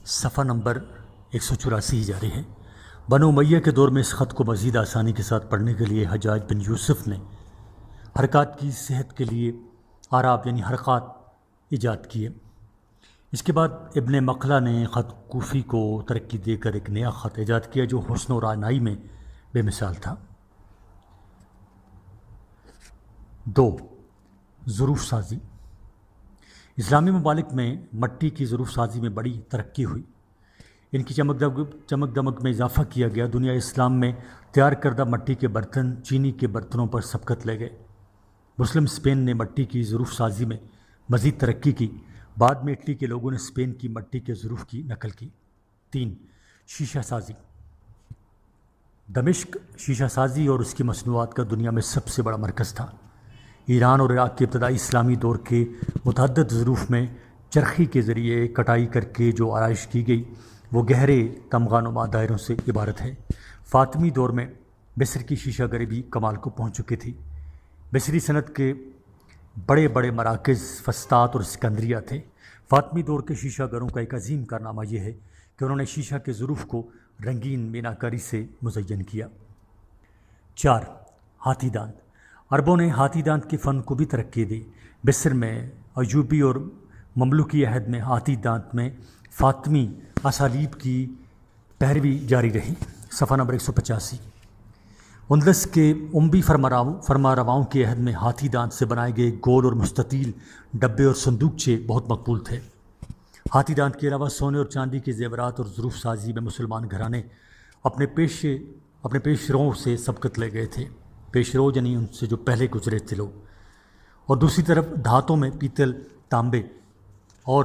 صفحہ نمبر 184 ہی جاری ہے۔ بنو امیہ کے دور میں اس خط کو مزید آسانی کے ساتھ پڑھنے کے لیے حجاج بن یوسف نے حرکات کی صحت کے لیے آراب یعنی حرکات ایجاد کیے۔ اس کے بعد ابن مقلہ نے خط کوفی کو ترقی دے کر ایک نیا خط ایجاد کیا جو حسن و رعنائی میں بے مثال تھا۔ 2. ظروف سازی۔ اسلامی ممالک میں مٹی کی ظروف سازی میں بڑی ترقی ہوئی، ان کی چمک دمک میں اضافہ کیا گیا۔ دنیا اسلام میں تیار کردہ مٹی کے برتن چینی کے برتنوں پر سبقت لے گئے۔ مسلم اسپین نے مٹی کی ظروف سازی میں مزید ترقی کی، بعد میں اٹلی کے لوگوں نے اسپین کی مٹی کے ظروف کی نقل کی۔ 3. شیشہ سازی۔ دمشق شیشہ سازی اور اس کی مصنوعات کا دنیا میں سب سے بڑا مرکز تھا۔ ایران اور عراق کے ابتدائی اسلامی دور کے متعدد ظروف میں چرخی کے ذریعے کٹائی کر کے جو آرائش کی گئی وہ گہرے تمغہ نما دائروں سے عبارت ہے۔ فاطمی دور میں مصر کی شیشہ گری بھی کمال کو پہنچ چکی تھی۔ مصری صنعت کے بڑے بڑے مراکز فسطاط اور اسکندریہ تھے۔ فاطمی دور کے شیشہ گروں کا ایک عظیم کارنامہ یہ ہے کہ انہوں نے شیشہ کے ظروف کو رنگین میناکاری سے مزین کیا۔ 4. ہاتھی دانت۔ عربوں نے ہاتھی دانت کے فن کو بھی ترقی دی۔ مصر میں ایوبی اور مملوکی عہد میں ہاتھی دانت میں فاطمی اسالیب کی پیروی جاری رہی۔ صفحہ نمبر 185۔ اندلس کے اموی فرمانرواؤں کے عہد میں ہاتھی دانت سے بنائے گئے گول اور مستطیل ڈبے اور صندوقچے بہت مقبول تھے۔ ہاتھی دانت کے علاوہ سونے اور چاندی کے زیورات اور ظروف سازی میں مسلمان گھرانے اپنے پیش روؤں سے سبقت لے گئے تھے۔ پیش رو یعنی ان سے جو پہلے گزرے تھے لوگ۔ اور دوسری طرف دھاتوں میں پیتل، تانبے اور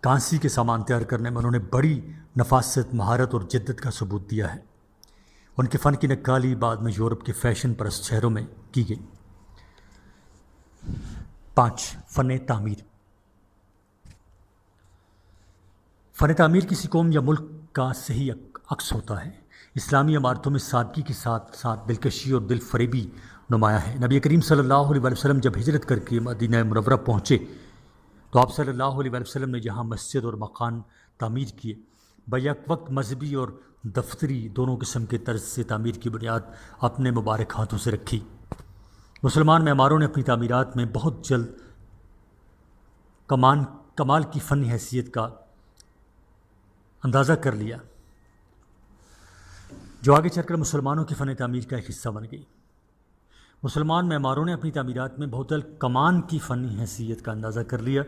کانسی کے سامان تیار کرنے میں انہوں نے بڑی نفاست، مہارت اور جدت کا ثبوت دیا ہے۔ ان کے فن کی نقالی بعد میں یورپ کے فیشن پرست شہروں میں کی گئی۔ 5. فن تعمیر۔ فن تعمیر کسی قوم یا ملک کا صحیح عکس ہوتا ہے۔ اسلامی عمارتوں میں سادگی کے ساتھ ساتھ دلکشی اور دل فریبی نمایاں ہے۔ نبی کریم صلی اللہ علیہ وسلم جب ہجرت کر کے مدینہ منورہ پہنچے تو آپ صلی اللہ علیہ وسلم نے جہاں مسجد اور مکان تعمیر کیے، بیک وقت مذہبی اور دفتری دونوں قسم کے طرز سے تعمیر کی بنیاد اپنے مبارک ہاتھوں سے رکھی۔ مسلمان معماروں نے اپنی تعمیرات میں بہت جلد کمال کی فنی حیثیت کا اندازہ کر لیا، جو آگے چل کر مسلمانوں کی فن تعمیر کا ایک حصہ بن گئی۔ مسلمان معماروں نے اپنی تعمیرات میں بہت جلد کمان کی فنی حیثیت کا اندازہ کر لیا،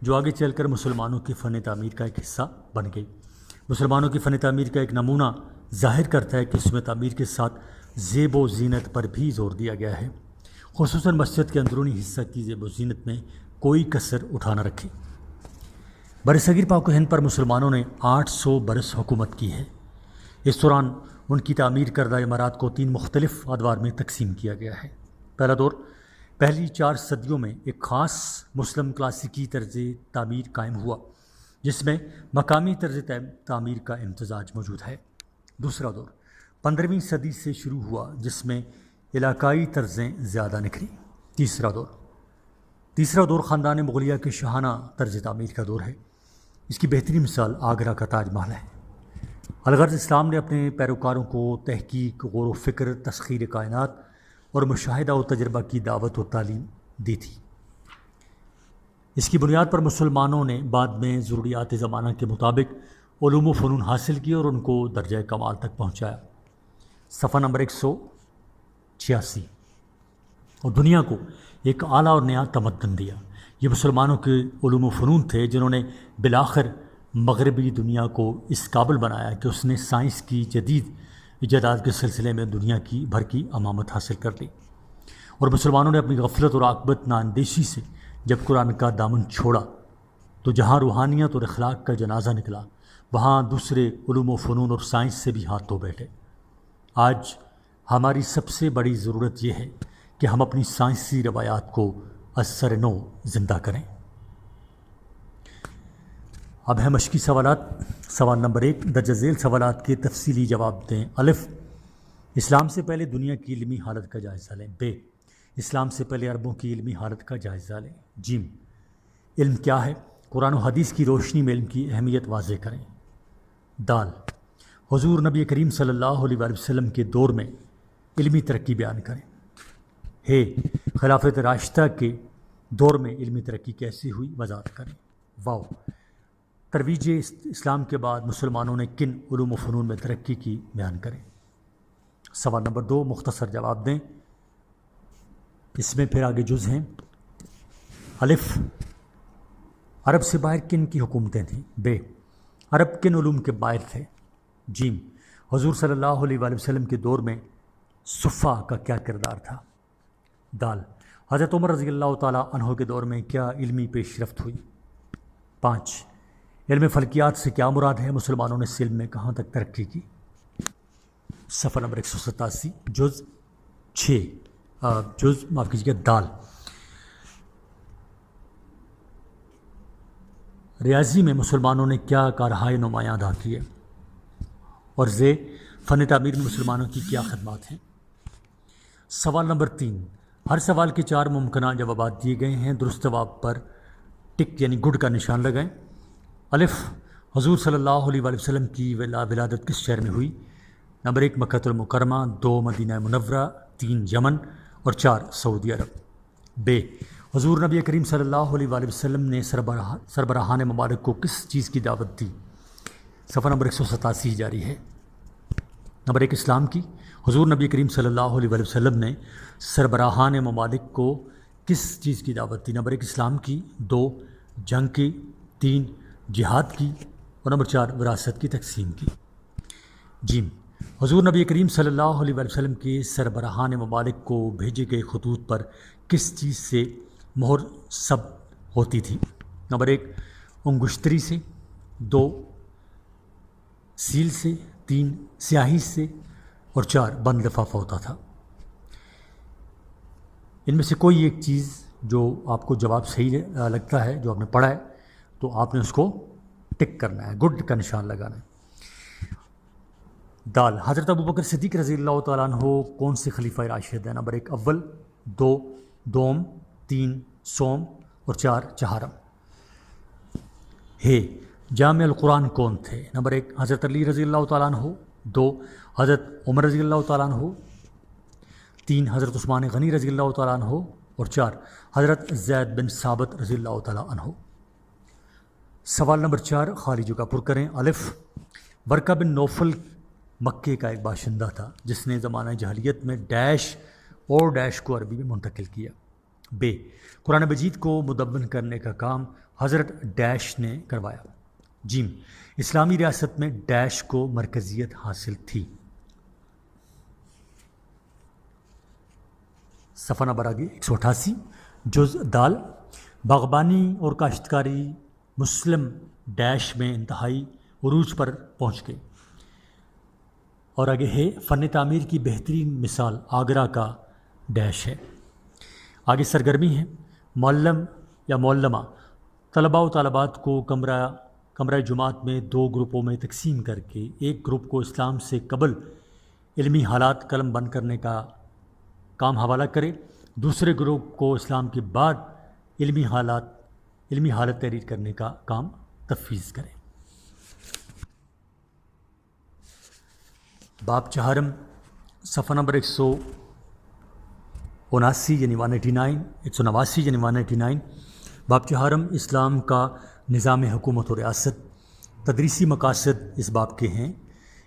جو آگے چل کر مسلمانوں کی فن تعمیر کا ایک حصہ بن گئی۔ مسلمانوں کی فن تعمیر کا ایک نمونہ ظاہر کرتا ہے کہ اس میں تعمیر کے ساتھ زیب و زینت پر بھی زور دیا گیا ہے، خصوصاً مسجد کے اندرونی حصہ کی زیب و زینت میں کوئی کسر اٹھا نہ رکھی۔ برصغیر پاک و ہند پر مسلمانوں نے 800 برس حکومت کی ہے۔ اس دوران ان کی تعمیر کردہ عمارات کو 3 مختلف ادوار میں تقسیم کیا گیا ہے۔ پہلا دور پہلی 4 صدیوں میں ایک خاص مسلم کلاسیکی طرز تعمیر قائم ہوا جس میں مقامی طرز تعمیر کا امتزاج موجود ہے۔ دوسرا دور 15ویں صدی سے شروع ہوا جس میں علاقائی طرزیں زیادہ نکھری۔ تیسرا دور خاندان مغلیہ کے شاہانہ طرز تعمیر کا دور ہے۔ اس کی بہترین مثال آگرہ کا تاج محل ہے۔ الغرض اسلام نے اپنے پیروکاروں کو تحقیق، غور و فکر، تسخیر کائنات اور مشاہدہ و تجربہ کی دعوت و تعلیم دی تھی۔ اس کی بنیاد پر مسلمانوں نے بعد میں ضروریات زمانہ کے مطابق علوم و فنون حاصل کیے اور ان کو درجہ کمال تک پہنچایا۔ صفحہ نمبر 186۔ اور دنیا کو ایک اعلیٰ اور نیا تمدن دیا۔ یہ مسلمانوں کے علوم و فنون تھے جنہوں نے بالآخر مغربی دنیا کو اس قابل بنایا کہ اس نے سائنس کی جدید ایجادات کے سلسلے میں دنیا کی بھر کی امامت حاصل کر لی۔ اور مسلمانوں نے اپنی غفلت اور عاقبت نااندیشی سے جب قرآن کا دامن چھوڑا تو جہاں روحانیت اور اخلاق کا جنازہ نکلا وہاں دوسرے علوم و فنون اور سائنس سے بھی ہاتھ دھو بیٹھے۔ آج ہماری سب سے بڑی ضرورت یہ ہے کہ ہم اپنی سائنسی روایات کو از سر نو زندہ کریں۔ اب ہے مشقی سوالات۔ سوال نمبر 1، درج ذیل سوالات کے تفصیلی جواب دیں۔ الف، اسلام سے پہلے دنیا کی علمی حالت کا جائزہ لیں۔ ب، اسلام سے پہلے عربوں کی علمی حالت کا جائزہ لیں۔ ج، علم کیا ہے؟ قرآن و حدیث کی روشنی میں علم کی اہمیت واضح کریں۔ دال حضور نبی کریم صلی اللہ علیہ وآلہ وسلم کے دور میں علمی ترقی بیان کریں۔ ہے خلافت راشدہ کے دور میں علمی ترقی کیسی ہوئی وضاحت کریں۔ واو ترویج اسلام کے بعد مسلمانوں نے کن علوم و فنون میں ترقی کی بیان کریں۔ سوال نمبر 2 مختصر جواب دیں۔ اس میں پھر آگے جز ہیں۔ الف عرب سے باہر کن کی حکومتیں تھیں؟ ب عرب کن علوم کے باہر تھے؟ جیم حضور صلی اللہ علیہ وآلہ وسلم کے دور میں صفہ کا کیا کردار تھا؟ دال حضرت عمر رضی اللہ تعالیٰ عنہ کے دور میں کیا علمی پیش رفت ہوئی؟ 5 علم فلکیات سے کیا مراد ہے؟ مسلمانوں نے اس علم میں کہاں تک ترقی کی؟ صفحہ نمبر 187 جز 6 معاف کیجیے گا دال ریاضی میں مسلمانوں نے کیا کارہائے نمایاں ادا کیے؟ اور زے فن تعمیر میں مسلمانوں کی کیا خدمات ہیں؟ سوال نمبر 3 ہر سوال کے 4 ممکنہ جوابات دیے گئے ہیں، درست جواب پر ٹک یعنی گڈ کا نشان لگائیں۔ الف حضور صلی اللہ علیہ وآلہ وسلم کی ولادت کس شہر میں ہوئی؟ نمبر 1 مکہ المکرمہ، 2 مدینہ منورہ، 3 یمن اور 4 سعودی عرب۔ ب حضور نبی کریم صلی اللہ علیہ وآلہ وسلم نے سربراہان ممالک کو کس چیز کی دعوت دی؟ صفحہ نمبر 187 جاری ہے۔ نمبر 1 اسلام کی۔ حضور نبی کریم صلی اللہ علیہ وآلہ وسلم نے سربراہان ممالک کو کس چیز کی دعوت دی؟ نمبر 1 اسلام کی، 2 جنگ کی، 3 جہاد کی اور نمبر 4 وراثت کی تقسیم کی۔ جیم حضور نبی کریم صلی اللہ علیہ وآلہ وسلم کے سربراہان ممالک کو بھیجے گئے خطوط پر کس چیز سے مہر سب ہوتی تھی؟ نمبر 1 انگشتری سے، 2 سیل سے، 3 سیاہی سے اور 4 بند لفافہ ہوتا تھا۔ ان میں سے کوئی ایک چیز جو آپ کو جواب صحیح لگتا ہے جو آپ نے پڑھا ہے تو آپ نے اس کو ٹک کرنا ہے، گڈ کا نشان لگانا ہے۔ دال حضرت ابوبکر صدیق رضی اللہ تعالیٰ عنہ کون سے خلیفہ راشد ہیں؟ نمبر 1 اول، 2 دوم، 3 سوم اور 4 چہارم۔ ہے جامع القرآن کون تھے؟ نمبر 1 حضرت علی رضی اللہ تعالیٰ عنہ، 2 حضرت عمر رضی اللہ تعالیٰ عنہ، 3 حضرت عثمان غنی رضی اللہ تعالیٰ عنہ اور 4 حضرت زید بن ثابت رضی اللہ تعالیٰ عنہ۔ سوال نمبر 4 خالی جگہ پر کریں۔ الف ورقہ بن نوفل مکے کا ایک باشندہ تھا جس نے زمانہ جاہلیت میں ڈیش اور ڈیش کو عربی میں منتقل کیا۔ ب قرآن مجید کو مدون کرنے کا کام حضرت ڈیش نے کروایا۔ جیم اسلامی ریاست میں ڈیش کو مرکزیت حاصل تھی۔ صفحہ نمبر آگے 188 جز دال باغبانی اور کاشتکاری مسلم ڈیش میں انتہائی عروج پر پہنچ گئی۔ اور آگے ہے فن تعمیر کی بہترین مثال آگرہ کا ڈیش ہے۔ آگے سرگرمی ہے۔ معلم یا معلمہ طلباء و طالبات کو کمرہ جماعت میں 2 گروپوں میں تقسیم کر کے ایک گروپ کو اسلام سے قبل علمی حالات قلم بند کرنے کا کام حوالہ کرے، دوسرے گروپ کو اسلام کے بعد علمی حالت تحریر کرنے کا کام تفویض کرے۔ باب چہارم صفحہ نمبر 179 یعنی 189 یعنی 189 باب چہارم اسلام کا نظام حکومت و ریاست۔ تدریسی مقاصد اس باب کے ہیں۔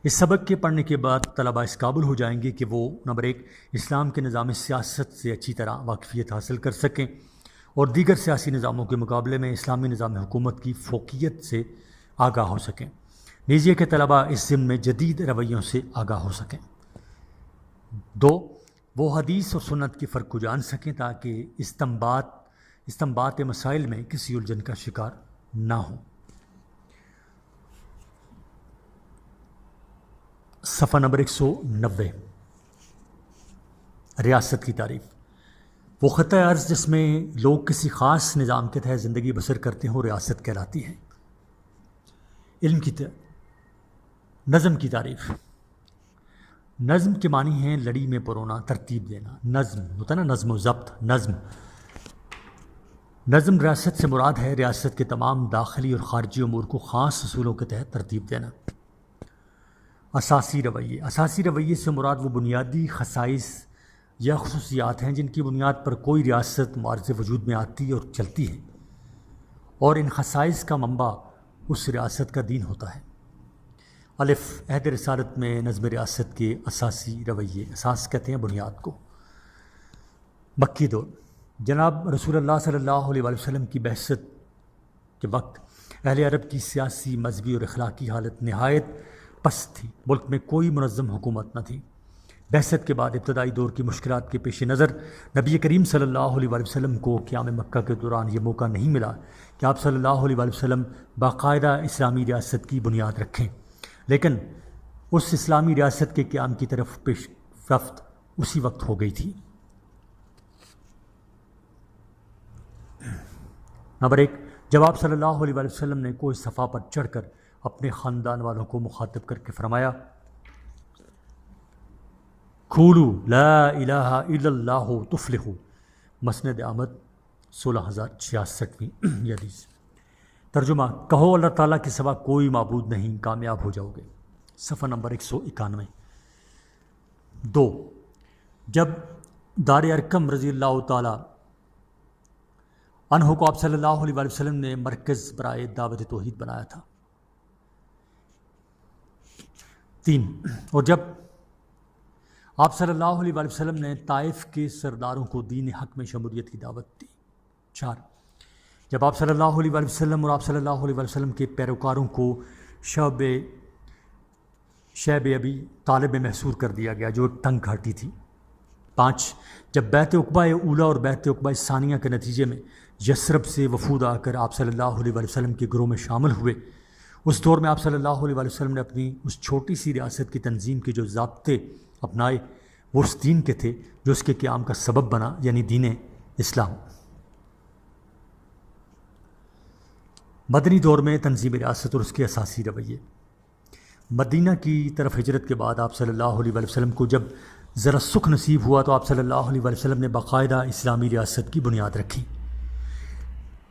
اس سبق کے پڑھنے کے بعد طلباء اس قابل ہو جائیں گے کہ وہ نمبر 1 اسلام کے نظام سیاست سے اچھی طرح واقفیت حاصل کر سکیں اور دیگر سیاسی نظاموں کے مقابلے میں اسلامی نظام حکومت کی فوقیت سے آگاہ ہو سکیں، نیز یہ کہ طلباء اس ضمن میں جدید رویوں سے آگاہ ہو سکیں۔ 2 وہ حدیث اور سنت کے فرق کو جان سکیں تاکہ استنباط مسائل میں کسی الجھن کا شکار نہ ہوں۔ صفحہ نمبر 190 ریاست کی تعریف۔ وہ خطہ ارض جس میں لوگ کسی خاص نظام کے تحت زندگی بسر کرتے ہوں ریاست کہلاتی ہے۔ علم کی نظم کی تعریف۔ نظم کے معنی ہیں لڑی میں پرونا، ترتیب دینا۔ نظم ہوتا ہے نا، نظم و ضبط۔ نظم ریاست سے مراد ہے ریاست کے تمام داخلی اور خارجی امور کو خاص اصولوں کے تحت ترتیب دینا۔ اساسی رویے سے مراد وہ بنیادی خصائص یا خصوصیات ہیں جن کی بنیاد پر کوئی ریاست معرض وجود میں آتی اور چلتی ہے، اور ان خصائص کا منبع اس ریاست کا دین ہوتا ہے۔ الف، عہد رسالت میں نظم ریاست کے اساسی رویے، اساس کہتے ہیں بنیاد کو۔ مکی دور، جناب رسول اللہ صلی اللہ علیہ وآلہ وسلم کی بعثت کے وقت اہل عرب کی سیاسی، مذہبی اور اخلاقی حالت نہایت پست تھی، ملک میں کوئی منظم حکومت نہ تھی۔ بعثت کے بعد ابتدائی دور کی مشکلات کے پیش نظر نبی کریم صلی اللہ علیہ وآلہ وسلم کو قیام مکہ کے دوران یہ موقع نہیں ملا کہ آپ صلی اللہ علیہ وآلہ وسلم باقاعدہ اسلامی ریاست کی بنیاد رکھیں، لیکن اس اسلامی ریاست کے قیام کی طرف پیش رفت اسی وقت ہو گئی تھی۔ نمبر 1، جب آپ صلی اللہ علیہ وآلہ وسلم نے کوئی صفا پر چڑھ کر اپنے خاندان والوں کو مخاطب کر کے فرمایا، قولوا لا الہ الا اللہ تفلحوا، مسند احمد 16066 یہ حدیث۔ ترجمہ، کہو اللہ تعالیٰ کے سوا کوئی معبود نہیں، کامیاب ہو جاؤ گے، صفحہ نمبر 191۔ 2، جب دار ارقم رضی اللہ تعالیٰ عنہ کو آپ صلی اللہ علیہ وآلہ وسلم نے مرکز برائے دعوت توحید بنایا تھا۔ 3، اور جب آپ صلی اللہ علیہ وآلہ وسلم نے طائف کے سرداروں کو دین حق میں شمولیت کی دعوت دی۔ 4، جب آپ صلی اللہ علیہ وآلہ وسلم اور آپ صلی اللہ علیہ وآلہ وسلم کے پیروکاروں کو شیب ابی طالب میں محصور کر دیا گیا جو ایک تنگ گھاٹی تھی۔ 5، جب بیعت عقبہ اولیٰ اور بیعت عقبہ ثانیہ کے نتیجے میں یثرب سے وفود آ کر آپ صلی اللہ علیہ وآلہ وسلم کے گروہ میں شامل ہوئے، اس دور میں آپ صلی اللہ علیہ وآلہ وسلم نے اپنی اس چھوٹی سی ریاست کی تنظیم کے جو ضابطے اپنائے وہ اس دین کے تھے جو اس کے قیام کا سبب بنا، یعنی دین اسلام۔ مدنی دور میں تنظیم ریاست اور اس کے اساسی رویے۔ مدینہ کی طرف ہجرت کے بعد آپ صلی اللہ علیہ وآلہ وسلم کو جب ذرا سکھ نصیب ہوا تو آپ صلی اللہ علیہ وآلہ وسلم نے باقاعدہ اسلامی ریاست کی بنیاد رکھی۔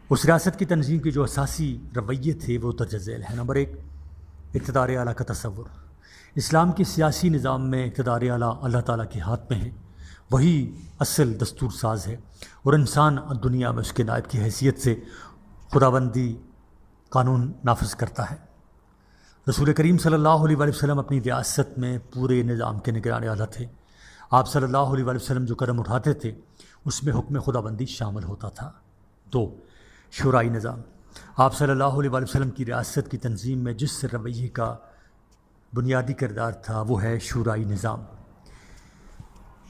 اس ریاست کی تنظیم کے جو اساسی رویے تھے وہ درج ذیل ہیں۔ نمبر 1، اقتدار اعلیٰ کا تصور۔ اسلام کے سیاسی نظام میں اقتدار اعلیٰ اللہ تعالیٰ کے ہاتھ میں ہے، وہی اصل دستور ساز ہے، اور انسان دنیا میں اس کے نائب کی حیثیت سے خداوندی قانون نافذ کرتا ہے۔ رسول کریم صلی اللہ علیہ وآلہ وسلم اپنی ریاست میں پورے نظام کے نگران اعلیٰ تھے۔ آپ صلی اللہ علیہ وآلہ وسلم جو قدم اٹھاتے تھے اس میں حکم خداوندی شامل ہوتا تھا۔ 2، شورائی نظام۔ آپ صلی اللہ علیہ وآلہ وسلم کی ریاست کی تنظیم میں جس رویے کا بنیادی کردار تھا وہ ہے شورائی نظام۔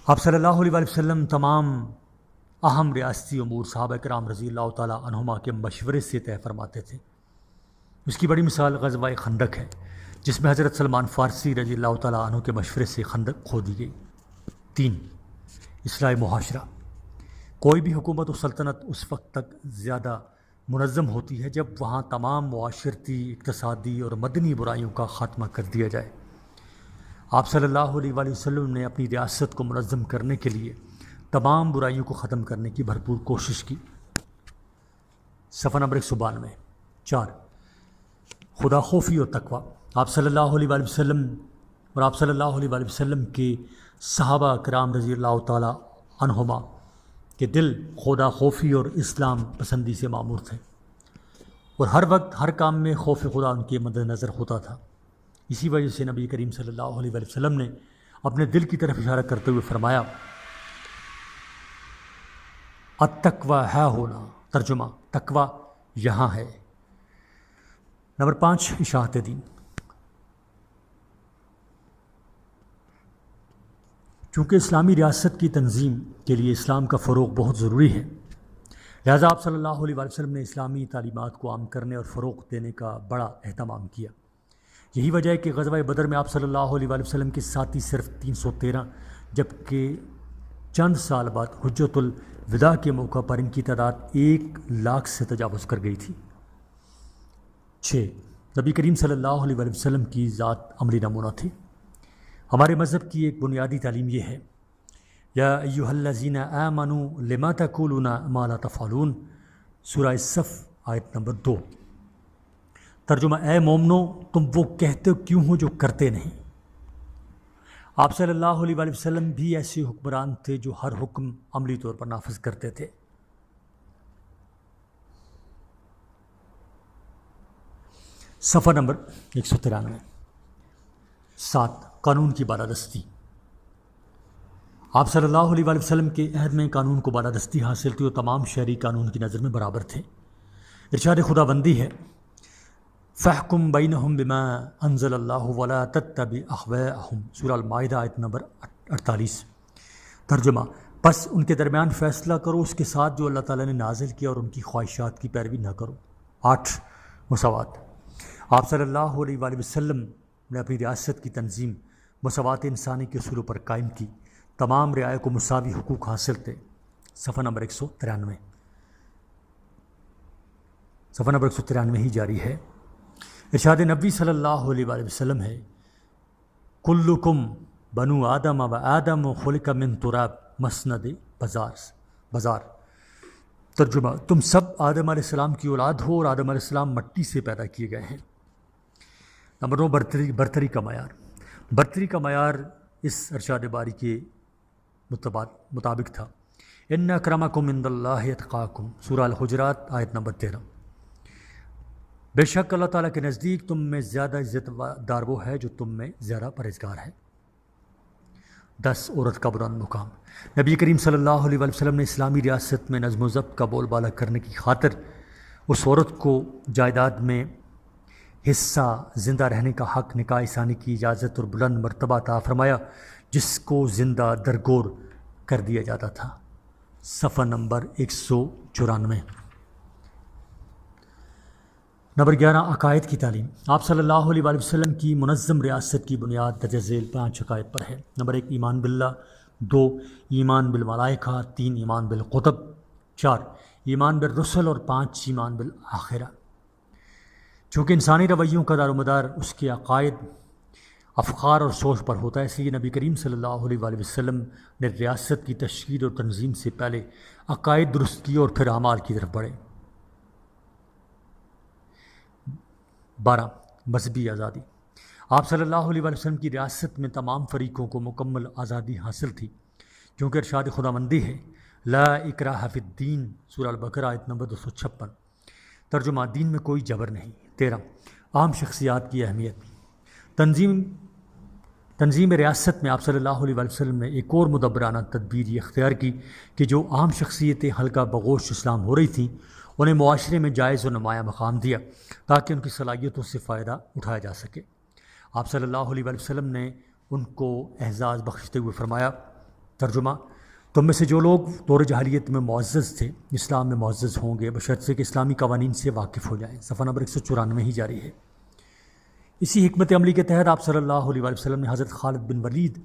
آپ صلی اللہ علیہ وآلہ وسلم تمام اہم ریاستی امور صحابہ کرام رضی اللہ تعالیٰ عنہما کے مشورے سے طے فرماتے تھے۔ اس کی بڑی مثال غزوہ خندق ہے، جس میں حضرت سلمان فارسی رضی اللہ تعالیٰ عنہ کے مشورے سے خندق کھودی گئی۔ 3، اصلاح معاشرہ۔ کوئی بھی حکومت و سلطنت اس وقت تک زیادہ منظم ہوتی ہے جب وہاں تمام معاشرتی، اقتصادی اور مدنی برائیوں کا خاتمہ کر دیا جائے۔ آپ صلی اللہ علیہ وآلہ وسلم نے اپنی ریاست کو منظم کرنے کے لیے تمام برائیوں کو ختم کرنے کی بھرپور کوشش کی۔ صفحہ نمبر 192۔ 4، خدا خوفی اور تقویٰ۔ آپ صلی اللہ علیہ وآلہ وسلم اور آپ صلی اللہ علیہ وآلہ وسلم کے صحابہ کرام رضی اللہ تعالیٰ عنہما کہ دل خدا خوفی اور اسلام پسندی سے معمور تھے، اور ہر وقت ہر کام میں خوف خدا ان کے مد نظر ہوتا تھا۔ اسی وجہ سے نبی کریم صلی اللہ علیہ وآلہ وسلم نے اپنے دل کی طرف اشارہ کرتے ہوئے فرمایا، التقویٰ ہے ہونا۔ ترجمہ، تقویٰ یہاں ہے۔ نمبر 5، اشاعت دین۔ چونکہ اسلامی ریاست کی تنظیم کے لیے اسلام کا فروغ بہت ضروری ہے، لہذا آپ صلی اللہ علیہ وآلہ وسلم نے اسلامی تعلیمات کو عام کرنے اور فروغ دینے کا بڑا اہتمام کیا۔ یہی وجہ ہے کہ غزوہ بدر میں آپ صلی اللہ علیہ وآلہ وسلم کے ساتھی صرف 313، جبکہ چند سال بعد حجۃ الوداع کے موقع پر ان کی تعداد 1,00,000 سے تجاوز کر گئی تھی۔ 6، نبی کریم صلی اللہ علیہ وآلہ وسلم کی ذات عملی نمونہ تھی۔ ہمارے مذہب کی ایک بنیادی تعلیم یہ ہے، یا ایھا الذین آمنوا لما تقولون ما لا تفعلون، سورہ صف آیت نمبر 2۔ ترجمہ، اے مومنو تم وہ کہتے کیوں ہو جو کرتے نہیں۔ آپ صلی اللہ علیہ وآلہ وسلم بھی ایسے حکمران تھے جو ہر حکم عملی طور پر نافذ کرتے تھے۔ صفحہ نمبر 193۔ 7، قانون کی بالادستی۔ آپ صلی اللہ علیہ وآلہ وسلم کے عہد میں قانون کو بالادستی حاصل تھی اور تمام شہری قانون کی نظر میں برابر تھے۔ ارشاد خداوندی ہے فَاحْكُمْ بَيْنَهُمْ بِمَا أَنزَلَ اللَّهُ وَلَا تَتَّبِعْ أَهْوَاءَهُمْ، سورہ المائدہ آیت نمبر 48۔ ترجمہ، پس ان کے درمیان فیصلہ کرو اس کے ساتھ جو اللہ تعالیٰ نے نازل کیا اور ان کی خواہشات کی پیروی نہ کرو۔ 8، مساوات۔ آپ صلی اللہ علیہ وآلہ وسلم نے اپنی ریاست کی تنظیم مساوات انسانی کے اصولوں پر قائم کی۔ تمام رعایا کو مساوی حقوق حاصل تھے۔ صفحہ نمبر 193۔ صفحہ نمبر 193 ہی جاری ہے۔ ارشاد نبی صلی اللہ علیہ وآلہ وسلم ہے کلکم بنو آدم و آدم خلق من تراب، مسند بازار۔ ترجمہ، تم سب آدم علیہ السلام کی اولاد ہو اور آدم علیہ السلام مٹی سے پیدا کیے گئے ہیں۔ نمبر 9، برتری کا معیار۔ برتری کا معیار اس ارشاد باری کے مطابق تھا ان اکرمکم عند اللہ اتقاکم، سورہ الحجرات آیت نمبر 13۔ بے شک اللہ تعالیٰ کے نزدیک تم میں زیادہ عزت دار وہ ہے جو تم میں زیادہ پرہیزگار ہے۔ 10، عورت کا بلند مقام۔ نبی کریم صلی اللہ علیہ وآلہ وسلم نے اسلامی ریاست میں نظم و ضبط کا بول بالا کرنے کی خاطر اس عورت کو جائیداد میں حصہ، زندہ رہنے کا حق، نکاح ثانی کی اجازت اور بلند مرتبہ عطا فرمایا جس کو زندہ درگور کر دیا جاتا تھا۔ صفحہ نمبر 194۔ نمبر 11، عقائد کی تعلیم۔ آپ صلی اللہ علیہ وآلہ وسلم کی منظم ریاست کی بنیاد درج ذیل 5 عقائد پر ہے۔ نمبر 1، ایمان باللہ۔ 2، ایمان بالملائکہ۔ 3، ایمان بالکتب۔ 4، ایمان بالرسل۔ اور 5، ایمان بالآخرہ۔ چونکہ انسانی رویوں کا دار و مدار اس کے عقائد، افکار اور سوچ پر ہوتا ہے، اس لیے نبی کریم صلی اللہ علیہ وآلہ وسلم نے ریاست کی تشکیل اور تنظیم سے پہلے عقائد درست کیے اور پھر اعمال کی طرف بڑھے۔ 12، مذہبی آزادی۔ آپ صلی اللہ علیہ وآلہ وسلم کی ریاست میں تمام فریقوں کو مکمل آزادی حاصل تھی، کیونکہ ارشاد خداوندی ہے لا اکراہ فی الدین، سورہ البقرہ آیت نمبر 256۔ ترجمہ، دین میں کوئی جبر نہیں۔ 13، عام شخصیات کی اہمیت۔ تنظیم ریاست میں آپ صلی اللہ علیہ وآلہ وسلم نے ایک اور مدبرانہ تدبیر یہ اختیار کی کہ جو عام شخصیتیں حلقہ بگوش اسلام ہو رہی تھیں انہیں معاشرے میں جائز و نمایاں مقام دیا تاکہ ان کی صلاحیتوں سے فائدہ اٹھایا جا سکے۔ آپ صلی اللہ علیہ وآلہ وسلم نے ان کو اعزاز بخشتے ہوئے فرمایا، ترجمہ، تم میں سے جو لوگ دور جاہلیت میں معزز تھے اسلام میں معزز ہوں گے بشرط کہ اسلامی قوانین سے واقف ہو جائیں۔ صفحہ نمبر 194 ہی جاری ہے۔ اسی حکمت عملی کے تحت آپ صلی اللہ علیہ وآلہ وسلم نے حضرت خالد بن ولید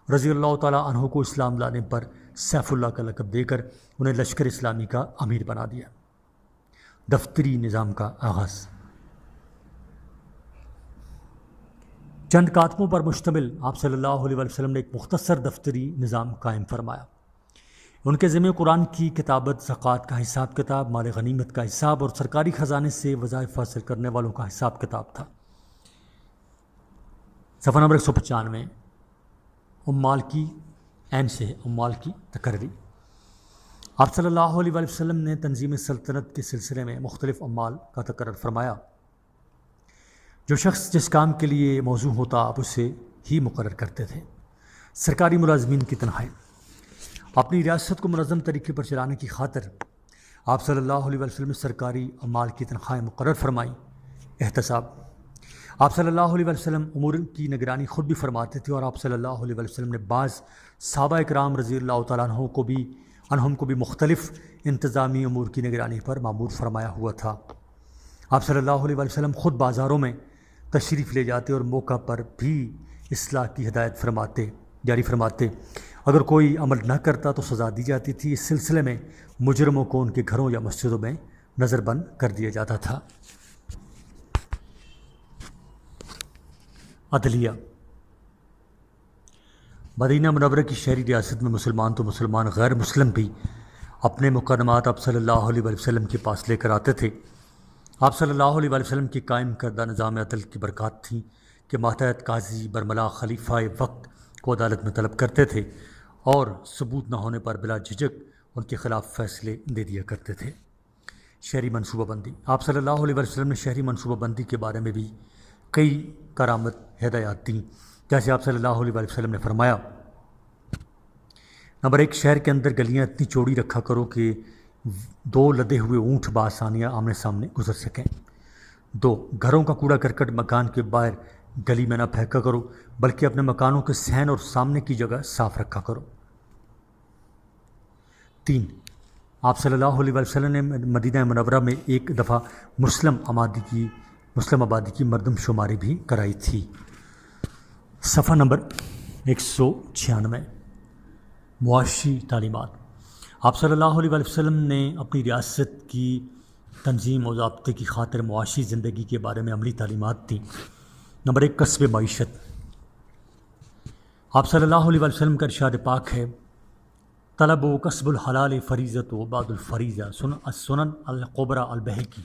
رضی اللہ تعالیٰ عنہ کو اسلام لانے پر سیف اللہ کا لقب دے کر انہیں لشکر اسلامی کا امیر بنا دیا۔ دفتری نظام کا آغاز۔ چند کاتبوں پر مشتمل آپ صلی اللہ علیہ وآلہ وسلم نے ایک مختصر دفتری نظام قائم فرمایا۔ ان کے ذمہ قرآن کی کتابت، زکوٰۃ کا حساب کتاب، مال غنیمت کا حساب اور سرکاری خزانے سے وظائف حاصل کرنے والوں کا حساب کتاب تھا۔ صفحہ نمبر 195، مال کی عین سے مال کی تقرری۔ آپ صلی اللہ علیہ وآلہ وسلم نے تنظیم سلطنت کے سلسلے میں مختلف اعمال کا تقرر فرمایا۔ جو شخص جس کام کے لیے موزوں ہوتا آپ اسے ہی مقرر کرتے تھے۔ سرکاری ملازمین کی تنخواہیں۔ اپنی ریاست کو منظم طریقے پر چلانے کی خاطر آپ صلی اللہ علیہ وآلہ وسلم نے سرکاری اعمال کی تنخواہیں مقرر فرمائیں۔ احتساب۔ آپ صلی اللہ علیہ وآلہ وسلم امور کی نگرانی خود بھی فرماتے تھے اور آپ صلی اللہ علیہ وآلہ وسلم نے بعض صحابہ اکرام رضی اللہ تعالیٰ عنہم کو بھی مختلف انتظامی امور کی نگرانی پر مامور فرمایا ہوا تھا۔ آپ صلی اللہ علیہ وآلہ وسلم خود بازاروں میں تشریف لے جاتے اور موقع پر بھی اصلاح کی ہدایت جاری فرماتے۔ اگر کوئی عمل نہ کرتا تو سزا دی جاتی تھی۔ اس سلسلے میں مجرموں کو ان کے گھروں یا مسجدوں میں نظر بند کر دیا جاتا تھا۔ عدلیہ۔ مدینہ منورہ کی شہری ریاست میں مسلمان تو مسلمان غیر مسلم بھی اپنے مقدمات آپ صلی اللہ علیہ وآلہ وسلم کے پاس لے کر آتے تھے۔ آپ صلی اللہ علیہ وآلہ وسلم کی قائم کردہ نظام عدل کی برکات تھیں کہ ماتحت قاضی، برملا، خلیفہ وقت کو عدالت میں طلب کرتے تھے اور ثبوت نہ ہونے پر بلا جھجک ان کے خلاف فیصلے دے دیا کرتے تھے۔ شہری منصوبہ بندی۔ آپ صلی اللہ علیہ وسلم نے شہری منصوبہ بندی کے بارے میں بھی کئی کرامت ہدایات دیں، جیسے آپ صلی اللہ علیہ وسلم نے فرمایا، نمبر 1، شہر کے اندر گلیاں اتنی چوڑی رکھا کرو کہ 2 لدے ہوئے اونٹ بآسانیاں آمنے سامنے گزر سکیں۔ 2، گھروں کا کوڑا کرکٹ مکان کے باہر گلی میں نہ پھینکا کرو، بلکہ اپنے مکانوں کے صحن اور سامنے کی جگہ صاف رکھا کرو۔ 3، آپ صلی اللہ علیہ وسلم نے مدینہ منورہ میں ایک دفعہ مسلم آبادی کی مردم شماری بھی کرائی تھی۔ صفحہ نمبر 196۔ معاشی تعلیمات۔ آپ صلی اللہ علیہ وسلم نے اپنی ریاست کی تنظیم و ضابطے کی خاطر معاشی زندگی کے بارے میں عملی تعلیمات دیں۔ نمبر 1، کسب معیشت۔ آپ صلی اللہ علیہ وسلم کا ارشاد پاک ہے، طلب و کسب الحلال فریضۃ و بعد الفریضہ، سنن القبرى البہقی۔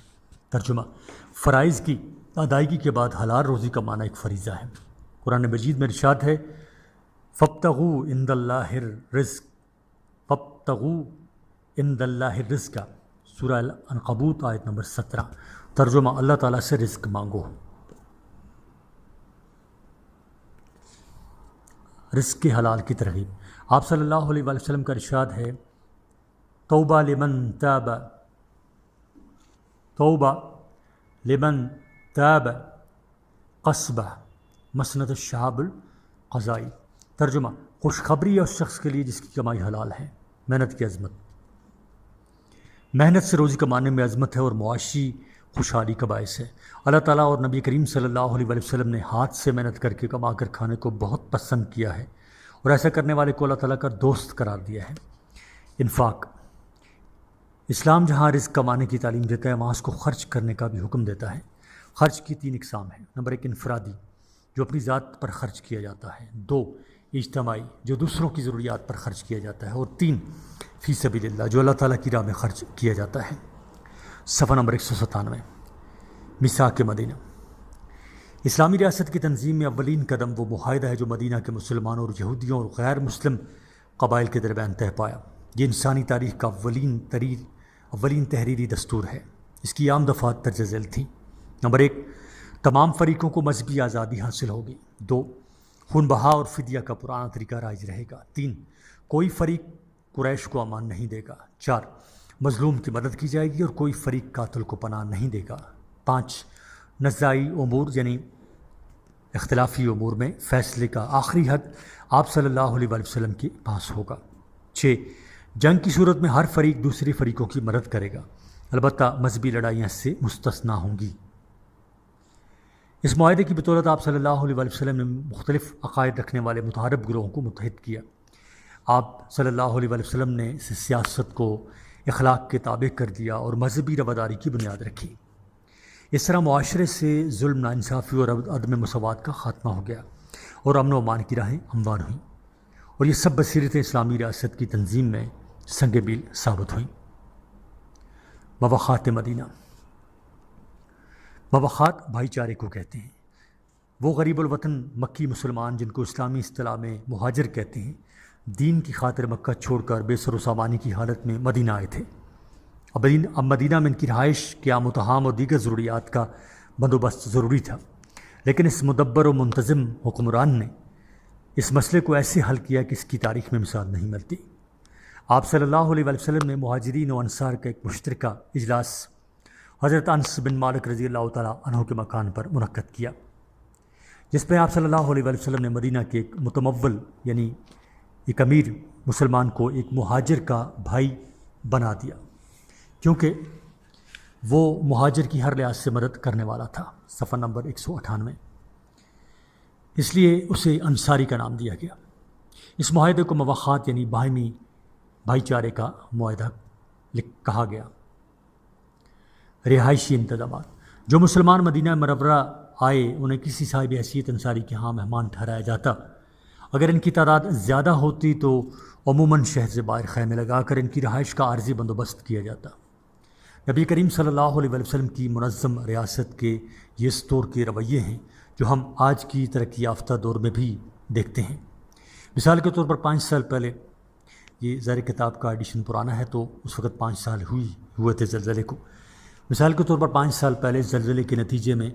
ترجمہ، فرائض کی ادائیگی کے بعد حلال روزی کمانا ایک فریضہ ہے۔ قرآن مجید میں ارشاد ہے، فابتغوا عند اللہ الرزق، فابتغوا عند اللہ الرزق، سورہ العنکبوت آیت نمبر 17۔ ترجمہ، اللہ تعالیٰ سے رزق مانگو۔ رزق کے حلال کی ترغیب۔ آپ صلی اللہ علیہ وسلم کا ارشاد ہے، توبہ لمن تاب قصبہ، مسند الشہاب القضائی۔ ترجمہ، خوشخبری ہے اس شخص کے لیے جس کی کمائی حلال ہے۔ محنت کی عظمت۔ محنت سے روزی کمانے میں عظمت ہے اور معاشی خوشحالی کا باعث ہے۔ اللہ تعالیٰ اور نبی کریم صلی اللہ علیہ وسلم نے ہاتھ سے محنت کر کے کما کر کھانے کو بہت پسند کیا ہے اور ایسا کرنے والے کو اللہ تعالیٰ کا دوست قرار دیا ہے۔ انفاق۔ اسلام جہاں رزق کمانے کی تعلیم دیتا ہے، وہاں اس کو خرچ کرنے کا بھی حکم دیتا ہے۔ خرچ کی 3 اقسام ہیں۔ نمبر 1، انفرادی، جو اپنی ذات پر خرچ کیا جاتا ہے۔ 2، اجتماعی، جو دوسروں کی ضروریات پر خرچ کیا جاتا ہے۔ اور 3، فی سبیل اللہ، جو اللہ تعالیٰ کی راہ میں خرچ کیا جاتا ہے۔ صفحہ نمبر 197۔ میثاق مدینہ۔ اسلامی ریاست کی تنظیم میں اولین قدم وہ معاہدہ ہے جو مدینہ کے مسلمانوں اور یہودیوں اور غیر مسلم قبائل کے درمیان طے پایا۔ یہ انسانی تاریخ کا اولین تحریری دستور ہے۔ اس کی عام دفعات درج ذیل تھیں۔ نمبر 1، تمام فریقوں کو مذہبی آزادی حاصل ہوگی۔ 2، خون بہا اور فدیہ کا پرانا طریقہ رائج رہے گا۔ 3، کوئی فریق قریش کو امان نہیں دے گا۔ 4، مظلوم کی مدد کی جائے گی اور کوئی فریق قاتل کو پناہ نہیں دے گا۔ 5، نزاعی امور یعنی اختلافی امور میں فیصلے کا آخری حق آپ صلی اللہ علیہ وسلم کے پاس ہوگا۔ 6، جنگ کی صورت میں ہر فریق دوسرے فریقوں کی مدد کرے گا، البتہ مذہبی لڑائیاں اس سے مستثنیٰ ہوں گی۔ اس معاہدے کی بدولت آپ صلی اللہ علیہ وسلم نے مختلف عقائد رکھنے والے متحارب گروہوں کو متحد کیا۔ آپ صلی اللہ علیہ وسلم نے اس سیاست کو اخلاق کے تابع کر دیا اور مذہبی رواداری کی بنیاد رکھی۔ اس طرح معاشرے سے ظلم، ناانصافی اور عدم مساوات کا خاتمہ ہو گیا اور امن و امان کی راہیں ہموار ہوئیں، اور یہ سب بصیرتیں اسلامی ریاست کی تنظیم میں سنگ میل ثابت ہوئیں۔ مواخات مدینہ۔ مواخات بھائی چارے کو کہتے ہیں۔ وہ غریب الوطن مکی مسلمان جن کو اسلامی اصطلاح میں مہاجر کہتے ہیں، دین کی خاطر مکہ چھوڑ کر بے سر و سامانی کی حالت میں مدینہ آئے تھے۔ اب مدینہ میں ان کی رہائش، قیام و طعام اور دیگر ضروریات کا بندوبست ضروری تھا، لیکن اس مدبر و منتظم حکمران نے اس مسئلے کو ایسے حل کیا کہ اس کی تاریخ میں مثال نہیں ملتی۔ آپ صلی اللہ علیہ وسلم نے مہاجرین و انصار کا ایک مشترکہ اجلاس حضرت انس بن مالک رضی اللہ تعالیٰ عنہ کے مکان پر منعقد کیا، جس میں آپ صلی اللہ علیہ وسلم نے مدینہ کے ایک متمول یعنی ایک امیر مسلمان کو ایک مہاجر کا بھائی بنا دیا، کیونکہ وہ مہاجر کی ہر لحاظ سے مدد کرنے والا تھا۔ صفحہ نمبر 198۔ اس لیے اسے انصاری کا نام دیا گیا۔ اس معاہدے کو مواخات یعنی باہمی بھائی چارے کا معاہدہ کہا گیا۔ رہائشی انتظامات۔ جو مسلمان مدینہ منورہ آئے انہیں کسی صاحب حیثیت انصاری کے ہاں مہمان ٹھہرایا جاتا۔ اگر ان کی تعداد زیادہ ہوتی تو عموماً شہر سے باہر خیمے لگا کر ان کی رہائش کا عارضی بندوبست کیا جاتا۔ نبی کریم صلی اللہ علیہ وسلم کی منظم ریاست کے یہ اس طور کے رویے ہیں جو ہم آج کی ترقی یافتہ دور میں بھی دیکھتے ہیں۔ مثال کے طور پر 5 سال پہلے، یہ ظاہر کتاب کا ایڈیشن پرانا ہے تو اس وقت 5 سال ہوئے تھے زلزلے کو، مثال کے طور پر 5 سال پہلے زلزلے کے نتیجے میں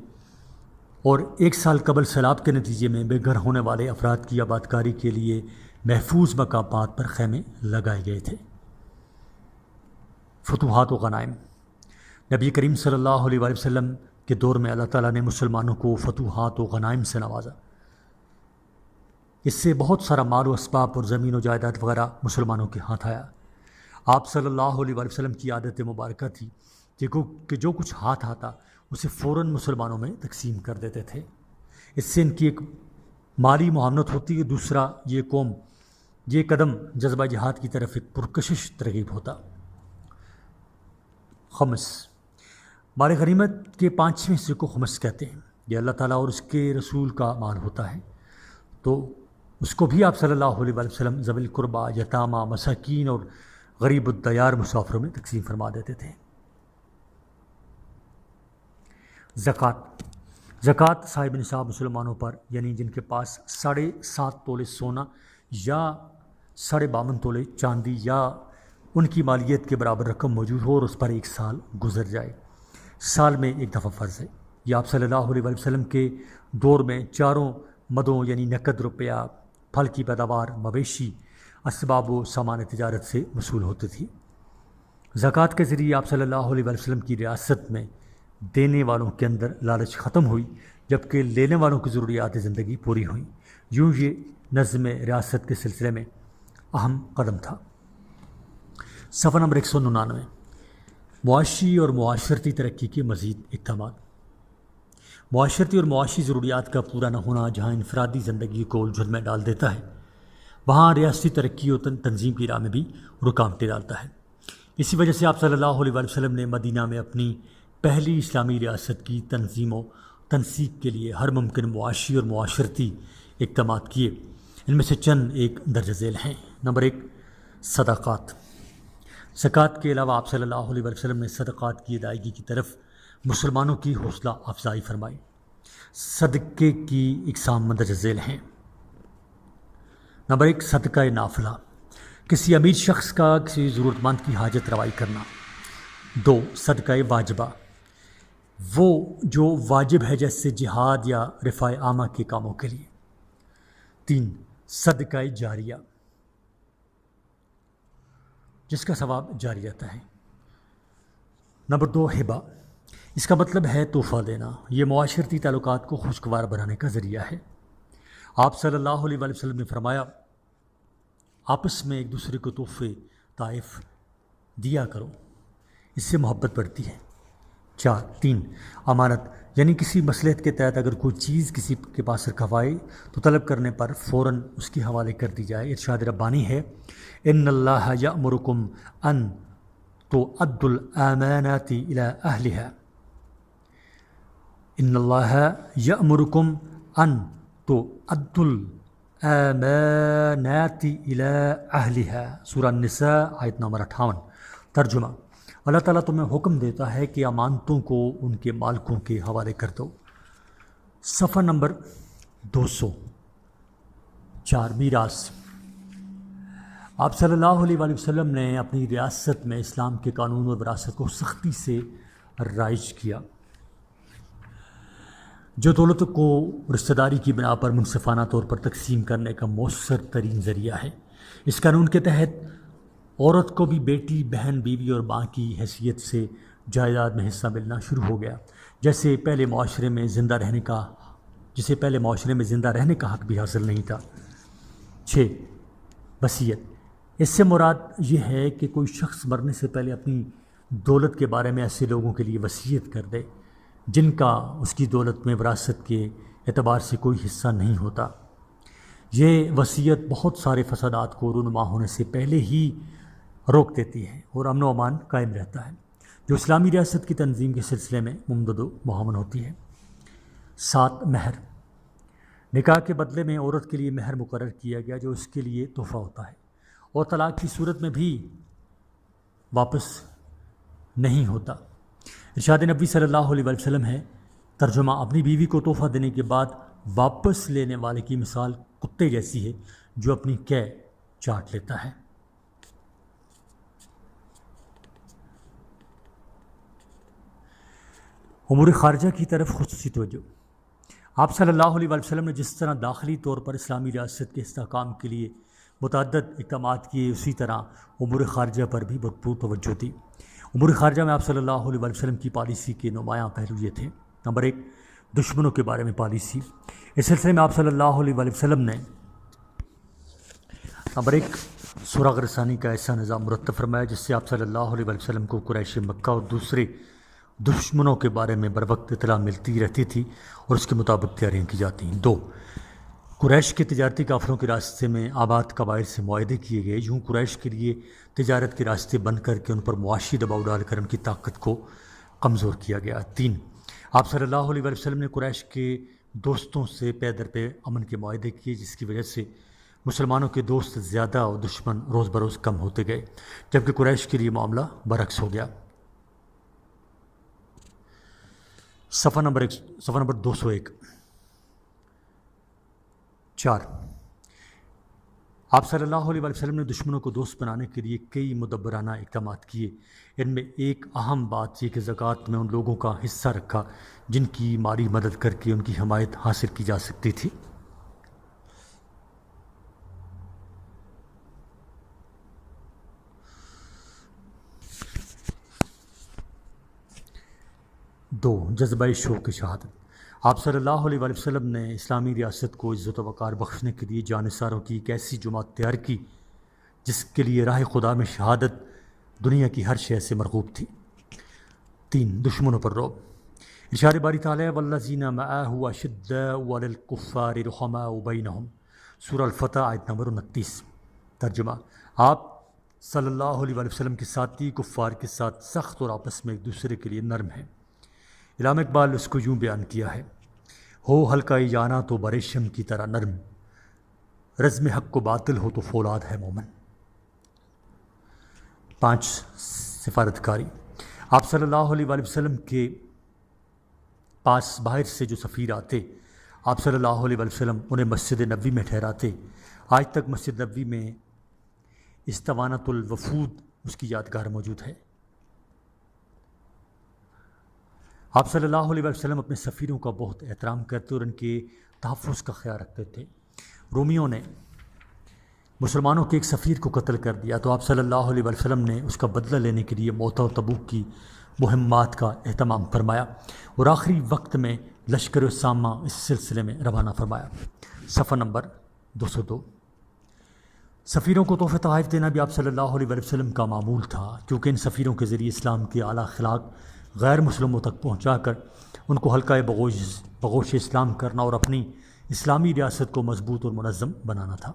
اور 1 سال قبل سیلاب کے نتیجے میں بے گھر ہونے والے افراد کی آبادکاری کے لیے محفوظ مقامات پر خیمے لگائے گئے تھے۔ فتوحات و غنائم۔ نبی کریم صلی اللہ علیہ وآلہ وسلم کے دور میں اللہ تعالیٰ نے مسلمانوں کو فتوحات و غنائم سے نوازا۔ اس سے بہت سارا مال و اسباب اور زمین و جائیداد وغیرہ مسلمانوں کے ہاتھ آیا۔ آپ صلی اللہ علیہ وآلہ وسلم کی عادت مبارکہ تھی کہ جو کچھ ہاتھ آتا اسے فوراً مسلمانوں میں تقسیم کر دیتے تھے۔ اس سے ان کی ایک مالی معاونت ہوتی ہے، دوسرا یہ قدم جذبہ جہاد کی طرف ایک پرکشش ترغیب ہوتا۔ خمس، مال غنیمت کے 5ویں حصے کو خمس کہتے ہیں۔ یہ اللہ تعالیٰ اور اس کے رسول کا مال ہوتا ہے، تو اس کو بھی آپ صلی اللہ علیہ وآلہ وسلم ذوی القربیٰ، یتامہ، مساکین اور غریب الدیار مسافروں میں تقسیم فرما دیتے تھے۔ زکوٰۃ صاحب نصاب مسلمانوں پر، یعنی جن کے پاس 7.5 تولے سونا یا 52.5 تولے چاندی یا ان کی مالیت کے برابر رقم موجود ہو اور اس پر 1 سال گزر جائے، سال میں 1 دفعہ فرض ہے۔ یہ آپ صلی اللہ علیہ وآلہ وسلم کے دور میں چاروں مدوں یعنی نقد، روپیہ، پھل کی پیداوار، مویشی، اسباب و سامان تجارت سے وصول ہوتی تھی۔ زکوٰۃ کے ذریعے آپ صلی اللہ علیہ وآلہ وسلم کی ریاست میں دینے والوں کے اندر لالچ ختم ہوئی، جبکہ لینے والوں کی ضروریات زندگی پوری ہوئیں۔ یوں یہ نظم ریاست کے سلسلے میں اہم قدم تھا۔ صفحہ نمبر 199، معاشی اور معاشرتی ترقی کے مزید اقدامات۔ معاشرتی اور معاشی ضروریات کا پورا نہ ہونا جہاں انفرادی زندگی کو الجھن میں ڈال دیتا ہے، وہاں ریاستی ترقی اور تنظیم کی راہ میں بھی رکاوٹیں ڈالتا ہے۔ اسی وجہ سے آپ صلی اللہ علیہ وآلہ وسلم نے مدینہ میں اپنی پہلی اسلامی ریاست کی تنظیم و تنسیق کے لیے ہر ممکن معاشی اور معاشرتی اقدامات کیے۔ ان میں سے چند ایک درج ذیل ہیں۔ نمبر 1، صدقات۔ زکوٰۃ کے علاوہ آپ صلی اللہ علیہ وسلم نے صدقات کی ادائیگی کی طرف مسلمانوں کی حوصلہ افزائی فرمائی۔ صدقے کی اقسام مندرجہ ذیل ہیں۔ نمبر 1، صدقہ نافلہ، کسی امیر شخص کا کسی ضرورت مند کی حاجت روائی کرنا۔ 2، صدقہ واجبہ، وہ جو واجب ہے جیسے جہاد یا رفع عامہ کے کاموں کے لیے۔ 3، صدقہ جاریہ، جس کا ثواب جاری رہتا ہے۔ نمبر 2، ہبہ، اس کا مطلب ہے تحفہ دینا، یہ معاشرتی تعلقات کو خوشگوار بنانے کا ذریعہ ہے۔ آپ صلی اللہ علیہ وآلہ وسلم نے فرمایا، آپس میں ایک دوسرے کو تحفے تحائف دیا کرو، اس سے محبت بڑھتی ہے۔ 3، امانت، یعنی کسی مصلحت کے تحت اگر کوئی چیز کسی کے پاس رکھوائے تو طلب کرنے پر فوراً اس کے حوالے کر دی جائے۔ ارشاد ربانی ہے، ان اللہ یأمرکم ان تؤدوا الامانات الی اہلها، ان اللہ یأمرکم ان تؤدوا الامانات الی اہلها، سورہ النساء آیت نمبر 58۔ ترجمہ، اللہ تعالیٰ تمہیں حکم دیتا ہے کہ امانتوں کو ان کے مالکوں کے حوالے کر دو۔ صفحہ نمبر 204، میراث۔ آپ صلی اللہ علیہ وآلہ وسلم نے اپنی ریاست میں اسلام کے قانون اور وراثت کو سختی سے رائج کیا، جو دولت کو رشتہ داری کی بنا پر منصفانہ طور پر تقسیم کرنے کا مؤثر ترین ذریعہ ہے۔ اس قانون کے تحت عورت کو بھی بیٹی، بہن، بیوی اور ماں کی حیثیت سے جائیداد میں حصہ ملنا شروع ہو گیا، جسے پہلے معاشرے میں زندہ رہنے کا حق بھی حاصل نہیں تھا۔ 6، وصیت، اس سے مراد یہ ہے کہ کوئی شخص مرنے سے پہلے اپنی دولت کے بارے میں ایسے لوگوں کے لیے وصیت کر دے جن کا اس کی دولت میں وراثت کے اعتبار سے کوئی حصہ نہیں ہوتا۔ یہ وصیت بہت سارے فسادات کو رونما ہونے سے پہلے ہی روک دیتی ہے اور امن و امان قائم رہتا ہے، جو اسلامی ریاست کی تنظیم کے سلسلے میں ممدد و معاون ہوتی ہے۔ 7، مہر، نکاح کے بدلے میں عورت کے لیے مہر مقرر کیا گیا جو اس کے لیے تحفہ ہوتا ہے اور طلاق کی صورت میں بھی واپس نہیں ہوتا۔ ارشاد نبی صلی اللہ علیہ وآلہ وسلم ہے، ترجمہ، اپنی بیوی کو تحفہ دینے کے بعد واپس لینے والے کی مثال کتے جیسی ہے جو اپنی قے چاٹ لیتا ہے۔ امور خارجہ کی طرف خصوصی توجہ۔ آپ صلی اللہ علیہ وسلم نے جس طرح داخلی طور پر اسلامی ریاست کے استحکام کے لیے متعدد اقدامات کیے، اسی طرح امور خارجہ پر بھی بھرپور توجہ دی۔ امور خارجہ میں آپ صلی اللہ علیہ وسلم کی پالیسی کے نمایاں پہلو یہ تھے۔ نمبر 1، دشمنوں کے بارے میں پالیسی۔ اس سلسلے میں آپ صلی اللہ علیہ وسلم نے نمبر 1، سراغ رسانی کا ایسا نظام مرتب فرمایا جس سے آپ صلی اللہ علیہ وسلم کو قریش مکہ اور دوسرے دشمنوں کے بارے میں بروقت اطلاع ملتی رہتی تھی اور اس کے مطابق تیاریاں کی جاتی ہیں۔ 2، قریش کے تجارتی کافروں کے راستے میں آباد قبائل سے معاہدے کیے گئے، یوں قریش کے لیے تجارت کے راستے بند کر کے ان پر معاشی دباؤ ڈال کر ان کی طاقت کو کمزور کیا گیا۔ 3، آپ صلی اللہ علیہ وسلم نے قریش کے دوستوں سے پے در پے امن کے معاہدے کیے، جس کی وجہ سے مسلمانوں کے دوست زیادہ اور دشمن روز بروز کم ہوتے گئے، جبکہ قریش کے لیے معاملہ برعکس ہو گیا۔ صفحہ نمبر 201۔ 4، آپ صلی اللہ علیہ وسلم نے دشمنوں کو دوست بنانے کے لیے کئی مدبرانہ اقدامات کیے۔ ان میں ایک اہم بات یہ کہ زکوٰۃ میں ان لوگوں کا حصہ رکھا جن کی مالی مدد کر کے ان کی حمایت حاصل کی جا سکتی تھی۔ 2، جذبہ شوق شہادت۔ آپ صلی اللہ علیہ وسلم نے اسلامی ریاست کو عزت و وقار بخشنے کے لیے جانثاروں کی ایک ایسی جماعت تیار کی جس کے لیے راہ خدا میں شہادت دنیا کی ہر شے سے مرغوب تھی۔ 3، دشمنوں پر رعب۔ ارشاد باری تعالیٰ والذین معہ اشداء علی الکفار رحماء بینہم، سورہ الفتح آیت نمبر 29۔ ترجمہ، آپ صلی اللہ علیہ وسلم کے ساتھی کفار کے ساتھ سخت اور آپس میں ایک دوسرے کے لیے نرم ہیں۔ علامہ اقبال اس کو یوں بیان کیا ہے: ہو حلقہ جانا تو بریشم کی طرح نرم، رزم حق کو باطل ہو تو فولاد ہے مومن۔ 5، سفارتکاری۔ آپ صلی اللہ علیہ وسلم کے پاس باہر سے جو سفیر آتے، آپ صلی اللہ علیہ وسلم انہیں مسجد نبوی میں ٹھہراتے۔ آج تک مسجد نبوی میں استوانۃ الوفود اس کی یادگار موجود ہے۔ آپ صلی اللہ علیہ وسلم اپنے سفیروں کا بہت احترام کرتے اور ان کے تحفظ کا خیال رکھتے تھے۔ رومیوں نے مسلمانوں کے ایک سفیر کو قتل کر دیا تو آپ صلی اللہ علیہ وسلم نے اس کا بدلہ لینے کے لیے موتا و تبوک کی مہمات کا اہتمام فرمایا اور آخری وقت میں لشکر اسامہ اس سلسلے میں روانہ فرمایا۔ صفحہ نمبر 202۔ سفیروں کو تحفے تحائف دینا بھی آپ صلی اللہ علیہ وسلم کا معمول تھا، کیونکہ ان سفیروں کے ذریعے اسلام کے اعلیٰ اخلاق غیر مسلموں تک پہنچا کر ان کو حلقہ بغوش اسلام کرنا اور اپنی اسلامی ریاست کو مضبوط اور منظم بنانا تھا۔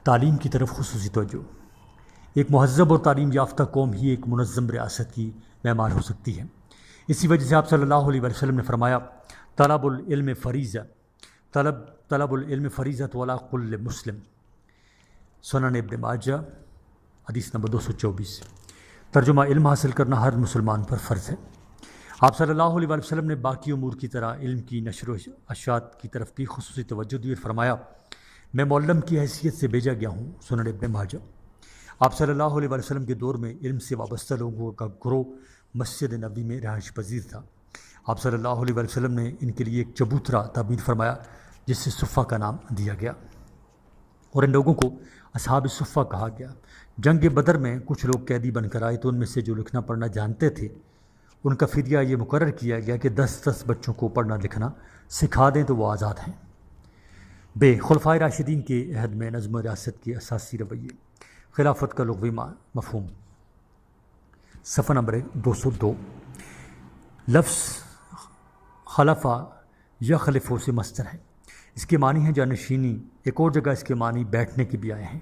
تعلیم کی طرف خصوصی توجہ۔ ایک مہذب اور تعلیم یافتہ قوم ہی ایک منظم ریاست کی معمار ہو سکتی ہے۔ اسی وجہ سے آپ صلی اللہ علیہ وسلم نے فرمایا: طلب العلم فریضہ، طلب العلم فریضۃ علی کل مسلم، سنن ابن ماجہ حدیث نمبر 224۔ ترجمہ، علم حاصل کرنا ہر مسلمان پر فرض ہے۔ آپ صلی اللہ علیہ وسلم نے باقی امور کی طرح علم کی نشر و اشاعت کی طرف بھی خصوصی توجہ دی اور فرمایا: میں معلم کی حیثیت سے بھیجا گیا ہوں، سنن ابن ماجہ۔ آپ صلی اللہ علیہ وسلم کے دور میں علم سے وابستہ لوگوں کا گروہ مسجد نبوی میں رہائش پذیر تھا۔ آپ صلی اللہ علیہ وسلم نے ان کے لیے ایک چبوترا تعمیر فرمایا جس سے صفہ کا نام دیا گیا اور ان لوگوں کو اصحاب صفہ کہا گیا۔ جنگ بدر میں کچھ لوگ قیدی بن کر آئے تو ان میں سے جو لکھنا پڑھنا جانتے تھے ان کا فدیہ یہ مقرر کیا گیا کہ 10 بچوں کو پڑھنا لکھنا سکھا دیں تو وہ آزاد ہیں۔ بے، خلفائے راشدین کے عہد میں نظم و ریاست کے اساسی رویے، خلافت کا لغوی مفہوم۔ صفحہ نمبر 202۔ لفظ خلفہ یخلف سے مصدر ہے، اس کے معنی ہے جانشینی۔ ایک اور جگہ اس کے معنی بیٹھنے کے بھی آئے ہیں۔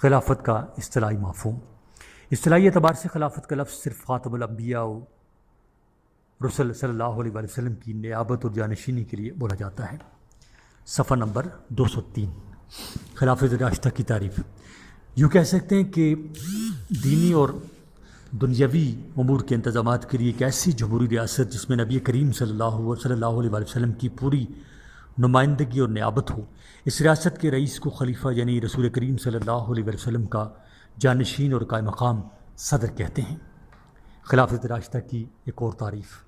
خلافت کا اصطلاحی مفہوم۔ اصطلاحی اعتبار سے خلافت کا لفظ صرف خاتم الانبیاء و رسل صلی اللہ علیہ وسلم کی نیابت اور جانشینی کے لیے بولا جاتا ہے۔ صفحہ نمبر 203۔ خلافت راشدہ کی تعریف۔ یوں کہہ سکتے ہیں کہ دینی اور دنیاوی امور کے انتظامات کے لیے ایک ایسی جمہوری ریاست جس میں نبی کریم صلی اللہ علیہ وسلم کی پوری نمائندگی اور نیابت ہو۔ اس ریاست کے رئیس کو خلیفہ یعنی رسول کریم صلی اللہ علیہ وسلم کا جانشین اور قائم مقام صدر کہتے ہیں۔ خلافت راشدہ کی ایک اور تعریف،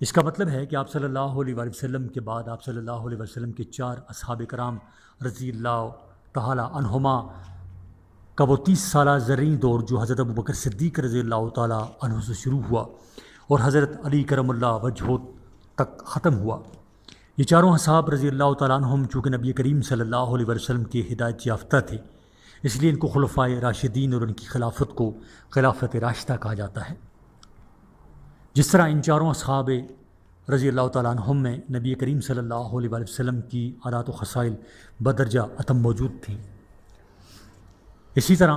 اس کا مطلب ہے کہ آپ صلی اللہ علیہ وآلہ وسلم کے بعد آپ صلی اللہ علیہ وسلم کے 4 اصحاب کرام رضی اللہ تعالی عنہما کا وہ 30 سالہ زرعی دور جو حضرت ابوبکر صدیق رضی اللہ تعالی عنہ سے شروع ہوا اور حضرت علی کرم اللہ وجہہ تک ختم ہوا، یہ چاروں اصحاب رضی اللہ تعالیٰ عنہم چونکہ نبی کریم صلی اللہ علیہ وسلم کے ہدایت یافتہ تھے، اس لیے ان کو خلفائے راشدین اور ان کی خلافت کو خلافت راشدہ کہا جاتا ہے۔ جس طرح ان چاروں اصحاب رضی اللہ تعالیٰ عنہم میں نبی کریم صلی اللہ علیہ وسلم کی عادات و خصائل بدرجہ اتم موجود تھیں، اسی طرح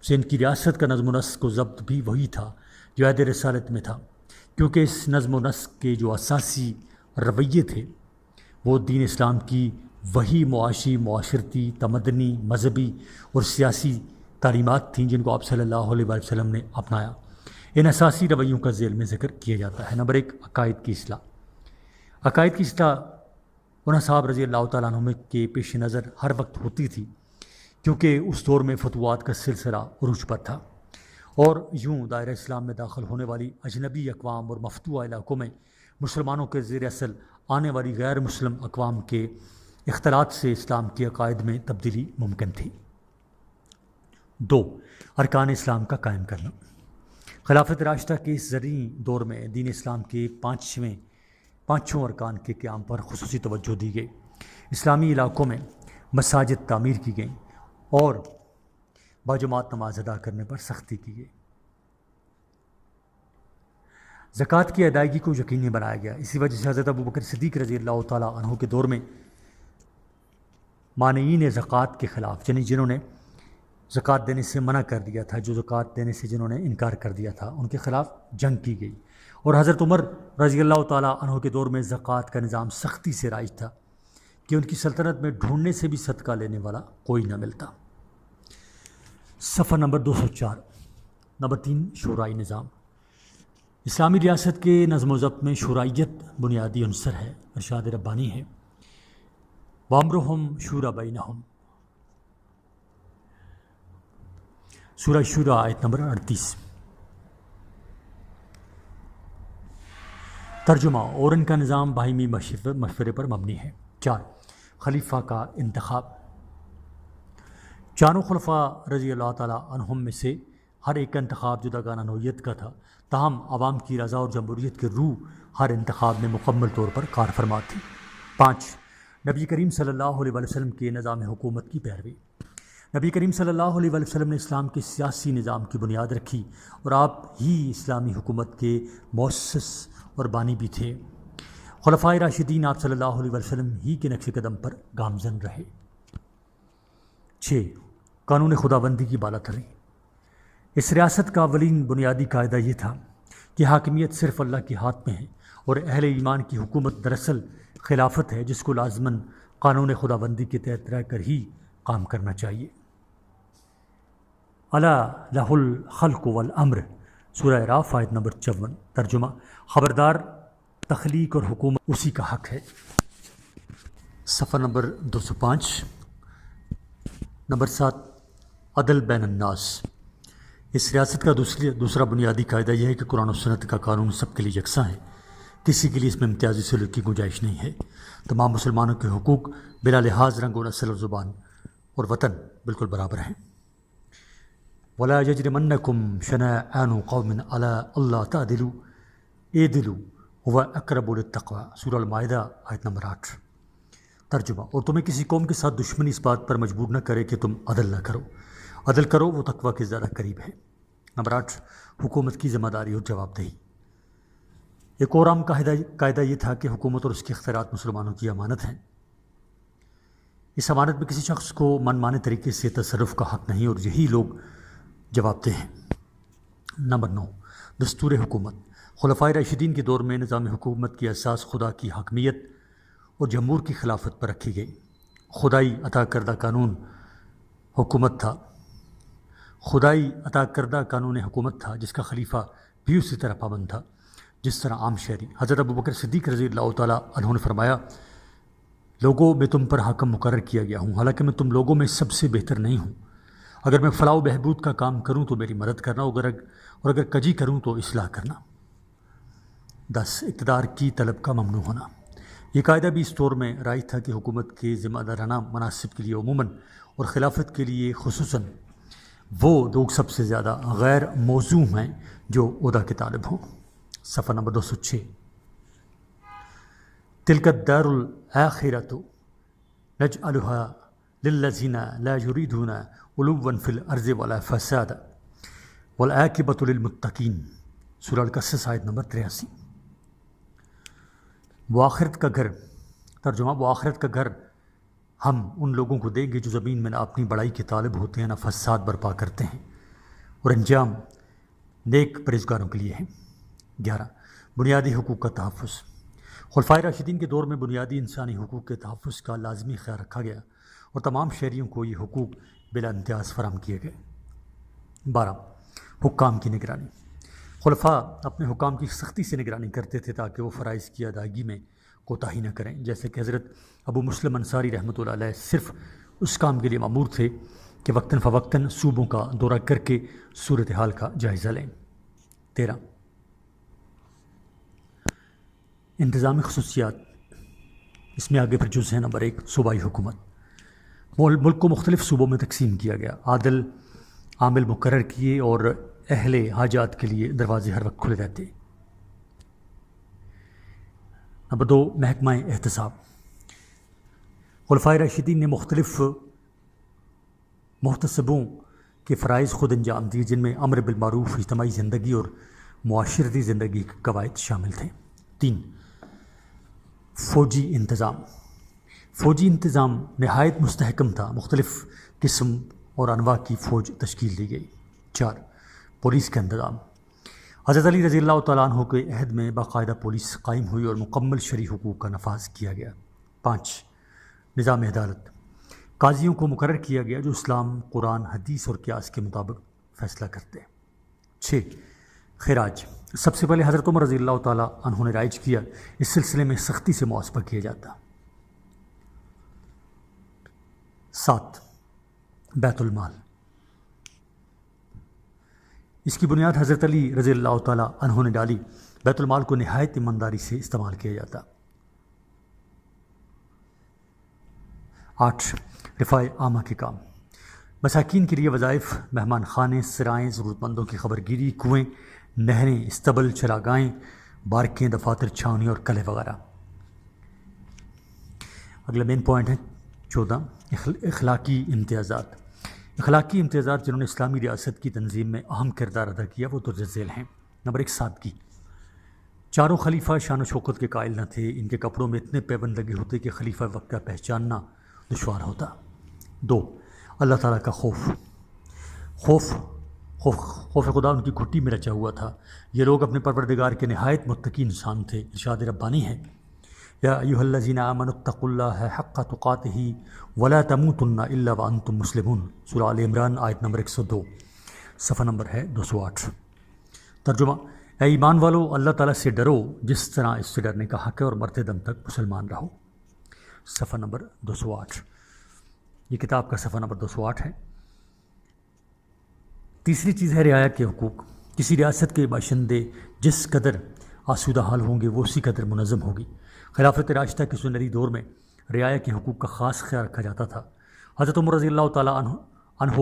سے ان کی ریاست کا نظم و نسق و ضبط بھی وہی تھا جو عہد رسالت میں تھا، کیونکہ اس نظم و نسق کے جو اساسی رویے تھے وہ دین اسلام کی وہی معاشی، معاشرتی، تمدنی، مذہبی اور سیاسی تعلیمات تھیں جن کو آپ صلی اللہ علیہ وسلم نے اپنایا۔ ان اساسی رویوں کا ذیل میں ذکر کیا جاتا ہے۔ نمبر 1، عقائد کی اصلاح۔ عقائد کی اصلاح ان اصحاب رضی اللہ تعالیٰ عنہ کے پیش نظر ہر وقت ہوتی تھی، کیونکہ اس دور میں فتوحات کا سلسلہ عروج پر تھا، اور یوں دائرہ اسلام میں داخل ہونے والی اجنبی اقوام اور مفتوحہ علاقوں میں مسلمانوں کے زیر اثر آنے والی غیر مسلم اقوام کے اختلاط سے اسلام کے عقائد میں تبدیلی ممکن تھی۔ 2، ارکان اسلام کا قائم کرنا۔ خلافت راشدہ کے اس زرعی دور میں دین اسلام کے پانچوں ارکان کے قیام پر خصوصی توجہ دی گئی۔ اسلامی علاقوں میں مساجد تعمیر کی گئیں اور باجماعت نماز ادا کرنے پر سختی کی گئی۔ زکوٰۃ کی ادائیگی کو یقینی بنایا گیا۔ اسی وجہ سے حضرت ابوبکر صدیق رضی اللہ تعالیٰ عنہ کے دور میں مانعین زکوٰۃ کے خلاف، یعنی جنہوں نے زکوٰۃ دینے سے منع کر دیا تھا، جو زکوٰۃ دینے سے جنہوں نے انکار کر دیا تھا، ان کے خلاف جنگ کی گئی، اور حضرت عمر رضی اللہ تعالیٰ عنہ کے دور میں زکوٰۃ کا نظام سختی سے رائج تھا کہ ان کی سلطنت میں ڈھونڈنے سے بھی صدقہ لینے والا کوئی نہ ملتا۔ صفحہ نمبر 204۔ نمبر 3، شورائی نظام۔ اسلامی ریاست کے نظم و ضبط میں شورائیت بنیادی عنصر ہے۔ ارشاد ربانی ہے، وَأَمْرُهُمْ شُورَىٰ بَيْنَهُمْ۔ سورہ شورا آیت نمبر 38۔ ترجمہ، اور ان کا نظام باہمی مشورے پر مبنی ہے۔ 4، خلیفہ کا انتخاب۔ چاروں خلفاء رضی اللہ تعالیٰ عنہم میں سے ہر ایک کا انتخاب جداگانہ نوعیت کا تھا، تاہم عوام کی رضا اور جمہوریت کی روح ہر انتخاب میں مکمل طور پر کار فرما تھی۔ 5، نبی کریم صلی اللہ علیہ وسلم کے نظام حکومت کی پیروی۔ نبی کریم صلی اللہ علیہ وسلم نے اسلام کے سیاسی نظام کی بنیاد رکھی، اور آپ ہی اسلامی حکومت کے مؤسس اور بانی بھی تھے۔ خلفائے راشدین آپ صلی اللہ علیہ وسلم ہی کے نقش قدم پر گامزن رہے۔ 6، قانون خداوندی کی بالا تری۔ اس ریاست کا اولین بنیادی قاعدہ یہ تھا کہ حاکمیت صرف اللہ کے ہاتھ میں ہے، اور اہل ایمان کی حکومت دراصل خلافت ہے جس کو لازماً قانون خداوندی کے تحت رہ کر ہی کام کرنا چاہیے۔ الا لہ الخلق والامر، سورہ اعراف آیت نمبر 54۔ ترجمہ، خبردار، تخلیق اور حکومت اسی کا حق ہے۔ صفحہ نمبر 205۔ نمبر 7، عدل بین الناس۔ اس ریاست کا دوسرا بنیادی قاعدہ یہ ہے کہ قرآن و سنت کا قانون سب کے لیے یکساں ہے، کسی کے لیے اس میں امتیازی سلوک کی گنجائش نہیں ہے۔ تمام مسلمانوں کے حقوق بلا لحاظ رنگ و نسل و زبان اور وطن بالکل برابر ہیں۔ ولا یجرمنکم شنآن قوم علی اللہ تعدلوا اعدلوا هو اقرب للتقوی، سورہ المائدہ آیت نمبر 8۔ ترجمہ، اور تمہیں کسی قوم کے ساتھ دشمنی اس بات پر مجبور نہ کرے کہ تم عدل نہ کرو، عدل کرو، وہ تقوی کے زیادہ قریب ہے۔ نمبر 8، حکومت کی ذمہ داری اور جواب دہی۔ ایک اور عام قاعدہ یہ تھا کہ حکومت اور اس کے اختیارات مسلمانوں کی امانت ہیں۔ اس امانت میں کسی شخص کو من مانے طریقے سے تصرف کا حق نہیں، اور یہی لوگ جواب دہ ہیں۔ نمبر 9، دستور حکومت۔ خلفائے راشدین کے دور میں نظام حکومت کی اساس خدا کی حاکمیت اور جمہور کی خلافت پر رکھی گئی۔ خدائی عطا کردہ قانون حکومت تھا، خدائی عطا کردہ قانون حکومت تھا جس کا خلیفہ بھی اسی طرح پابند تھا۔ جس طرح عام شہری۔ حضرت ابوبکر صدیق رضی اللہ تعالیٰ عنہ نے فرمایا، لوگوں میں تم پر حاکم مقرر کیا گیا ہوں، حالانکہ میں تم لوگوں میں سب سے بہتر نہیں ہوں۔ اگر میں فلاح و بہبود کا کام کروں تو میری مدد کرنا، اور اگر کجی کروں تو اصلاح کرنا۔ 10 اقتدار کی طلب کا ممنوع ہونا۔ یہ قاعدہ بھی اس دور میں رائج تھا کہ حکومت کے ذمہ دارانہ مناصب کے لیے عموماً اور خلافت کے لیے خصوصاً وہ لوگ سب سے زیادہ غیر موزوں ہیں جو عہدہ کے طالب ہوں۔ صفحہ نمبر 206۔ تلک الدار الآخرۃ نجعلها للذین لا یریدون علوا فی الارض ولا فسادا والعاقبۃ للمتقین، سورہ القصص آیت نمبر 83۔ وہ آخرت کا گھر، ترجمہ وہ آخرت کا گھر ہم ان لوگوں کو دیں گے جو زمین میں نہ اپنی بڑائی کے طالب ہوتے ہیں نہ فساد برپا کرتے ہیں، اور انجام نیک پرہیزگاروں کے لیے ہے۔ 11 بنیادی حقوق کا تحفظ۔ خلفائے راشدین کے دور میں بنیادی انسانی حقوق کے تحفظ کا لازمی خیال رکھا گیا اور تمام شہریوں کو یہ حقوق بلا امتیاز فراہم کیے گئے۔ 12 حکام کی نگرانی۔ خلفاء اپنے حکام کی سختی سے نگرانی کرتے تھے تاکہ وہ فرائض کی ادائیگی میں کوتاہی نہ کریں، جیسے کہ حضرت ابو مسلم انصاری رحمۃ اللہ علیہ صرف اس کام کے لیے مامور تھے کہ وقتاً فوقتاً صوبوں کا دورہ کر کے صورتحال کا جائزہ لیں۔ 13 انتظامی خصوصیات۔ اس میں آگے پھر جز ہے نمبر 1 صوبائی حکومت۔ ملک کو مختلف صوبوں میں تقسیم کیا گیا، عادل عامل مقرر کیے اور اہل حاجات کے لیے دروازے ہر وقت کھلے رہتے۔ نمبر 2 محکمہ احتساب۔ خلفائے راشدین نے مختلف محتسبوں کے فرائض خود انجام دیے، جن میں امر بالمعروف، اجتماعی زندگی اور معاشرتی زندگی کے قواعد شامل تھے۔ 3 فوجی انتظام۔ فوجی انتظام نہایت مستحکم تھا، مختلف قسم اور انواع کی فوج تشکیل دی گئی۔ 4 پولیس کا انتظام۔ حضرت علی رضی اللہ تعالیٰ عنہ کے عہد میں باقاعدہ پولیس قائم ہوئی اور مکمل شرعی حقوق کا نفاذ کیا گیا۔ 5 نظام عدالت۔ قاضیوں کو مقرر کیا گیا جو اسلام، قرآن، حدیث اور قیاس کے مطابق فیصلہ کرتے ہیں۔ 6 خراج۔ سب سے پہلے حضرت عمر رضی اللہ تعالیٰ عنہ نے رائج کیا، اس سلسلے میں سختی سے محاسبہ کیا جاتا۔ 7 بیت المال۔ اس کی بنیاد حضرت علی رضی اللہ تعالیٰ عنہ نے ڈالی، بیت المال کو نہایت ایمانداری سے استعمال کیا جاتا۔ 8 رفاع عامہ کے کام۔ مساکین کے لیے وظائف، مہمان خانے، سرائیں، ضرورت مندوں کی خبرگیری، کنویں، نہریں، استبل، چراگاہیں، بارکیں، دفاتر، چھاونی اور قلعے وغیرہ۔ اگلا مین پوائنٹ ہے 14 اخلاقی امتیازات۔ اخلاقی امتیازات جنہوں نے اسلامی ریاست کی تنظیم میں اہم کردار ادا کیا وہ درج ذیل ہیں۔ نمبر 1 سادگی۔ چاروں خلیفہ شان و شوکت کے قائل نہ تھے، ان کے کپڑوں میں اتنے پیبند لگے ہوتے کہ خلیفہ وقت کا پہچاننا دشوار ہوتا۔ 2 اللہ تعالیٰ کا خوف خدا ان کی گھٹی میں رچا ہوا تھا، یہ لوگ اپنے پروردگار کے نہایت متقی انسان تھے۔ ارشاد ربانی ہے، یا ایھا الذین آمنوا اتقوا اللہ حق تقاتہ ولا تموتن الا وانتم مسلمون، سورہ آل عمران آیت نمبر 102، صفحہ نمبر ہے 208۔ ترجمہ، اے ایمان والو، اللہ تعالیٰ سے ڈرو جس طرح اس سے ڈرنے کا حق ہے اور مرتے دم تک مسلمان رہو، صفحہ نمبر 208۔ یہ کتاب کا صفحہ نمبر 208 ہے۔ تیسری چیز ہے رعایا کے حقوق۔ کسی ریاست کے باشندے جس قدر آسودہ حال ہوں گے وہ اسی قدر منظم ہوگی۔ خلافت راشدہ کے سنہری دور میں رعایا کے حقوق کا خاص خیال رکھا جاتا تھا۔ حضرت عمر رضی اللہ تعالیٰ عنہ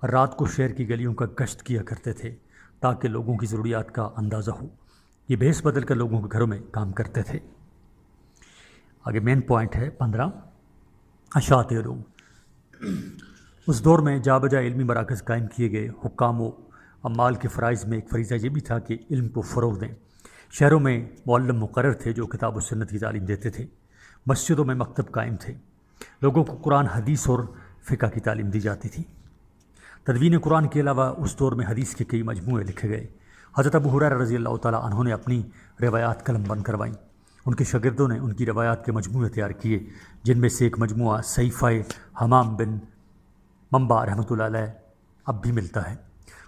رات کو شہر کی گلیوں کا گشت کیا کرتے تھے تاکہ لوگوں کی ضروریات کا اندازہ ہو۔ یہ بھیس بدل کر لوگوں کے گھروں میں کام کرتے تھے۔ آگے مین پوائنٹ ہے 15 اشاعت علوم۔ اس دور میں جا بجا علمی مراکز قائم کیے گئے۔ حکام و عمال کے فرائض میں ایک فریضہ یہ بھی تھا کہ علم کو فروغ دیں۔ شہروں میں معلم مقرر تھے جو کتاب و سنت کی تعلیم دیتے تھے۔ مسجدوں میں مکتب قائم تھے، لوگوں کو قرآن، حدیث اور فقہ کی تعلیم دی جاتی تھی۔ تدوین قرآن کے علاوہ اس دور میں حدیث کے کئی مجموعے لکھے گئے۔ حضرت ابو ہریرہ رضی اللہ تعالیٰ عنہ نے اپنی روایات قلم بند کروائیں۔ ان کے شاگردوں نے ان کی روایات کے مجموعے تیار کیے، جن میں سے ایک مجموعہ صحیفہ حمام بن منبع رحمۃ اللہ علیہ اب بھی ملتا ہے۔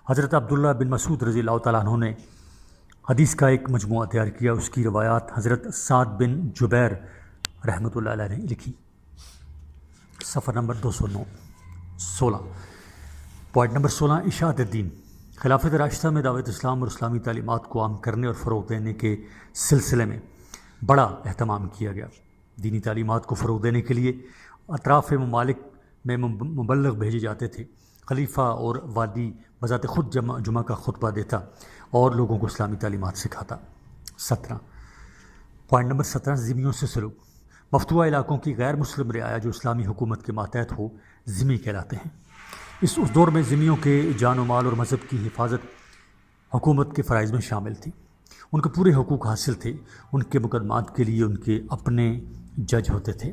حضرت عبداللہ بن مسعود رضی اللہ تعالیٰ عنہ نے حدیث کا ایک مجموعہ تیار کیا، اس کی روایات حضرت سعد بن جبیر رحمۃ اللہ علیہ نے لکھی۔ صفحہ نمبر 216 پوائنٹ نمبر 16 اشاعت الدین۔ خلافت راشدہ میں دعوت اسلام اور اسلامی تعلیمات کو عام کرنے اور فروغ دینے کے سلسلے میں بڑا اہتمام کیا گیا۔ دینی تعلیمات کو فروغ دینے کے لیے اطراف ممالک میں مبلغ بھیجے جاتے تھے۔ خلیفہ اور والی بذات خود جمعہ کا خطبہ دیتا اور لوگوں کو اسلامی تعلیمات سکھاتا۔ 17 پوائنٹ نمبر 17 ذمیوں سے سلوک۔ مفتوحہ علاقوں کی غیر مسلم رعایا جو اسلامی حکومت کے ماتحت ہو ذمی کہلاتے ہیں۔ اس دور میں ذمیوں کے جان و مال اور مذہب کی حفاظت حکومت کے فرائض میں شامل تھی۔ ان کو پورے حقوق حاصل تھے۔ ان کے مقدمات کے لیے ان کے اپنے جج ہوتے تھے،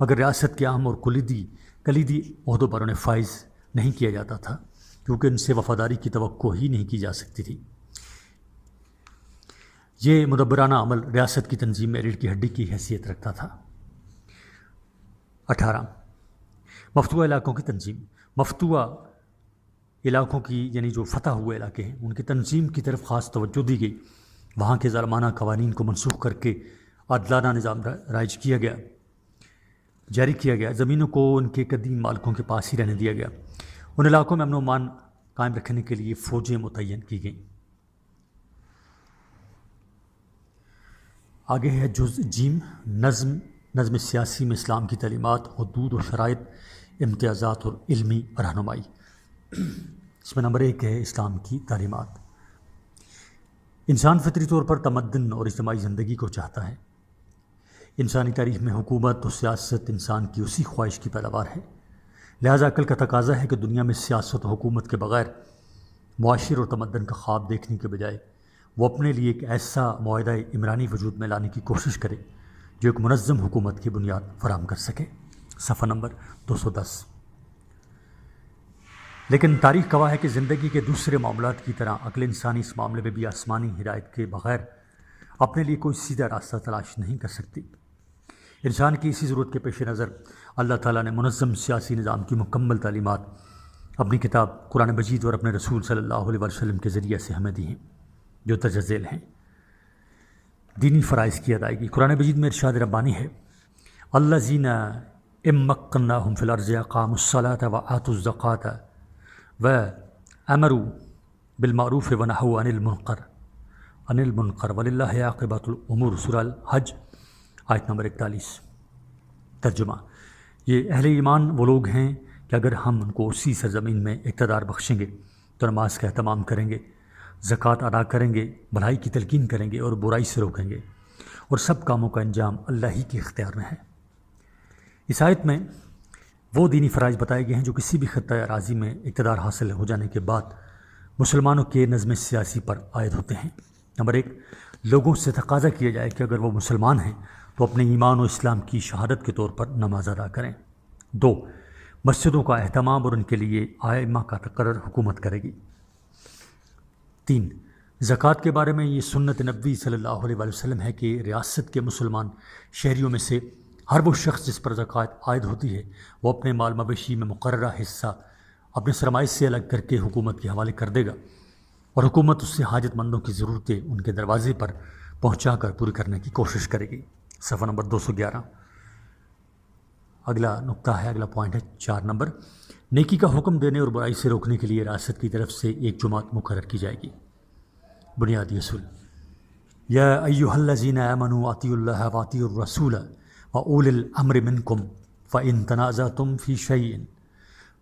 مگر ریاست کے اہم اور کلیدی عہدوں پر انہیں فائز نہیں کیا جاتا تھا، کیونکہ ان سے وفاداری کی توقع ہی نہیں کی جا سکتی تھی۔ یہ مدبرانہ عمل ریاست کی تنظیم میں ریڑھ کی ہڈی کی حیثیت رکھتا تھا۔ 18 مفتوحہ علاقوں کی تنظیم۔ مفتوحہ علاقوں کی یعنی جو فتح ہوئے علاقے ہیں ان کی تنظیم کی طرف خاص توجہ دی گئی۔ وہاں کے ظالمانہ قوانین کو منسوخ کر کے عادلانہ نظام جاری کیا گیا۔ زمینوں کو ان کے قدیم مالکوں کے پاس ہی رہنے دیا گیا۔ ان علاقوں میں امن و امان قائم رکھنے کے لیے فوجیں متعین کی گئیں۔ آگے ہے جز جیم نظم سیاسی میں اسلام کی تعلیمات، حدود و شرائط، امتیازات اور علمی رہنمائی۔ اس میں نمبر 1 ہے اسلام کی تعلیمات۔ انسان فطری طور پر تمدن اور اجتماعی زندگی کو چاہتا ہے۔ انسانی تاریخ میں حکومت اور سیاست انسان کی اسی خواہش کی پیداوار ہے۔ لہذا عقل کا تقاضا ہے کہ دنیا میں سیاست و حکومت کے بغیر معاشر اور تمدن کا خواب دیکھنے کے بجائے وہ اپنے لیے ایک ایسا معاہدہ عمرانی وجود میں لانے کی کوشش کرے جو ایک منظم حکومت کی بنیاد فراہم کر سکے۔ صفحہ نمبر 210۔ لیکن تاریخ گواہ ہے کہ زندگی کے دوسرے معاملات کی طرح عقل انسانی اس معاملے میں بھی آسمانی ہدایت کے بغیر اپنے لیے کوئی سیدھا راستہ تلاش نہیں کر سکتی۔ انسان کی اسی ضرورت کے پیش نظر اللہ تعالیٰ نے منظم سیاسی نظام کی مکمل تعلیمات اپنی کتاب قرآن مجید اور اپنے رسول صلی اللہ علیہ وسلم کے ذریعے سے ہمیں دی ہیں، جو درج ذیل ہیں۔ دینی فرائض کی ادائیگی۔ قرآن مجید میں ارشاد ربانی ہے، الذین مکناہم فی الارض اقاموا الصلاۃ وآتوا الزکاۃ وامروا بالمعروف ونہوا عن المنکر وللہ عاقبۃ الامور۔ سورہ الحج آیت نمبر 41۔ ترجمہ: یہ اہل ایمان وہ لوگ ہیں کہ اگر ہم ان کو اسی سرزمین میں اقتدار بخشیں گے تو نماز کا اہتمام کریں گے، زکوٰۃ ادا کریں گے، بھلائی کی تلقین کریں گے اور برائی سے روکیں گے، اور سب کاموں کا انجام اللہ ہی کے اختیار میں ہے۔ اس آیت میں وہ دینی فرائض بتائے گئے ہیں جو کسی بھی خطۂ اراضی میں اقتدار حاصل ہو جانے کے بعد مسلمانوں کے نظم سیاسی پر عائد ہوتے ہیں۔ نمبر 1، لوگوں سے تقاضا کیا جائے کہ اگر وہ مسلمان ہیں تو اپنے ایمان و اسلام کی شہادت کے طور پر نماز ادا کریں۔ 2، مسجدوں کا اہتمام اور ان کے لیے ائمہ کا تقرر حکومت کرے گی۔ 3، زکوٰۃ کے بارے میں یہ سنت نبوی صلی اللہ علیہ وسلم ہے کہ ریاست کے مسلمان شہریوں میں سے ہر وہ شخص جس پر زکوٰۃ عائد ہوتی ہے وہ اپنے مال مویشی میں مقررہ حصہ اپنے سرمائے سے الگ کر کے حکومت کے حوالے کر دے گا، اور حکومت اس سے حاجت مندوں کی ضرورتیں ان کے دروازے پر پہنچا کر پوری کرنے کی کوشش کرے گی۔ صفحہ نمبر 211۔ اگلا نقطہ ہے، اگلا پوائنٹ ہے 4 نمبر، نیکی کا حکم دینے اور برائی سے روکنے کے لیے ریاست کی طرف سے ایک جماعت مقرر کی جائے گی۔ بنیادی اصول: یا ایھا الذین آمنوا اطیعوا اللہ واطیعوا الرسول واولی الامر منکم فان تنازعتم فی شیء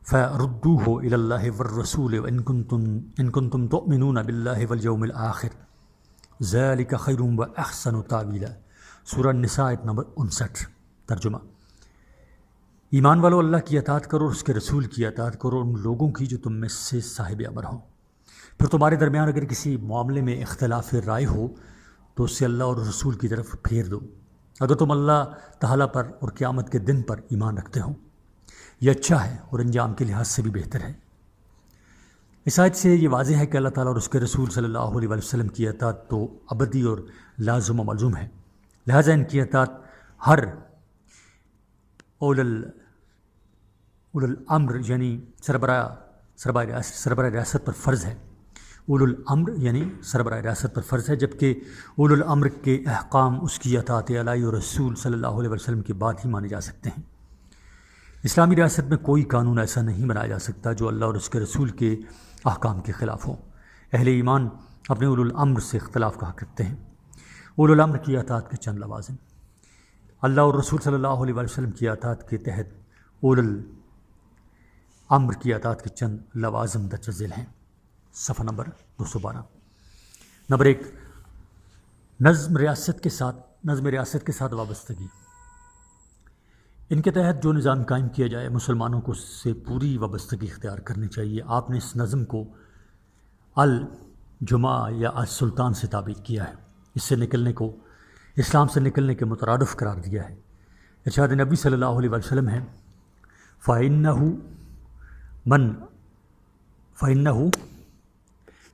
فردوہ الی اللہ والرسول ان کنتم تؤمنون باللہ والیوم الآخر ذلک خیر واحسن تاویلا۔ سورہ النساء آیت نمبر 59۔ ترجمہ: ایمان والو، اللہ کی اطاعت کرو اور اس کے رسول کی اطاعت کرو، ان لوگوں کی جو تم میں سے صاحب امر ہوں۔ پھر تمہارے درمیان اگر کسی معاملے میں اختلاف رائے ہو تو اسے اللہ اور رسول کی طرف پھیر دو، اگر تم اللہ تعالیٰ پر اور قیامت کے دن پر ایمان رکھتے ہو۔ یہ اچھا ہے اور انجام کے لحاظ سے بھی بہتر ہے۔ اس آیت سے یہ واضح ہے کہ اللہ تعالیٰ اور اس کے رسول صلی اللہ علیہ وسلم کی اطاعت تو ابدی اور لازم و ملزوم ہے، لہٰذا ان کی اطاعت ہر اول الامر یعنی سربراہ ریاست پر فرض ہے۔ اول الامر یعنی سربراہ ریاست پر فرض ہے، جبکہ اول الامر کے احکام اس کی اطاعت الہی اور رسول صلی اللہ علیہ وسلم کے بعد ہی مانے جا سکتے ہیں۔ اسلامی ریاست میں کوئی قانون ایسا نہیں بنایا جا سکتا جو اللہ اور اس کے رسول کے احکام کے خلاف ہو۔ اہل ایمان اپنے اول الامر سے اختلاف کا حق رکھتے ہیں۔ اول الامر کی اطاعت کے چند لوازم۔ اللہ اور رسول صلی اللہ علیہ وسلم کی اطاعت کے تحت اول الامر کی اطاعت کے چند لوازم درج ذیل ہیں۔ صفحہ نمبر 212۔ نمبر 1، نظم ریاست کے ساتھ وابستگی۔ ان کے تحت جو نظام قائم کیا جائے مسلمانوں کو اس سے پوری وابستگی اختیار کرنی چاہیے۔ آپ نے اس نظم کو الجماع یا السلطان سے تعبیر کیا ہے، اسلام سے نکلنے کے مترادف قرار دیا ہے۔ ارشاد نبی صلی اللہ علیہ وسلم ہے، فَإِنَّهُ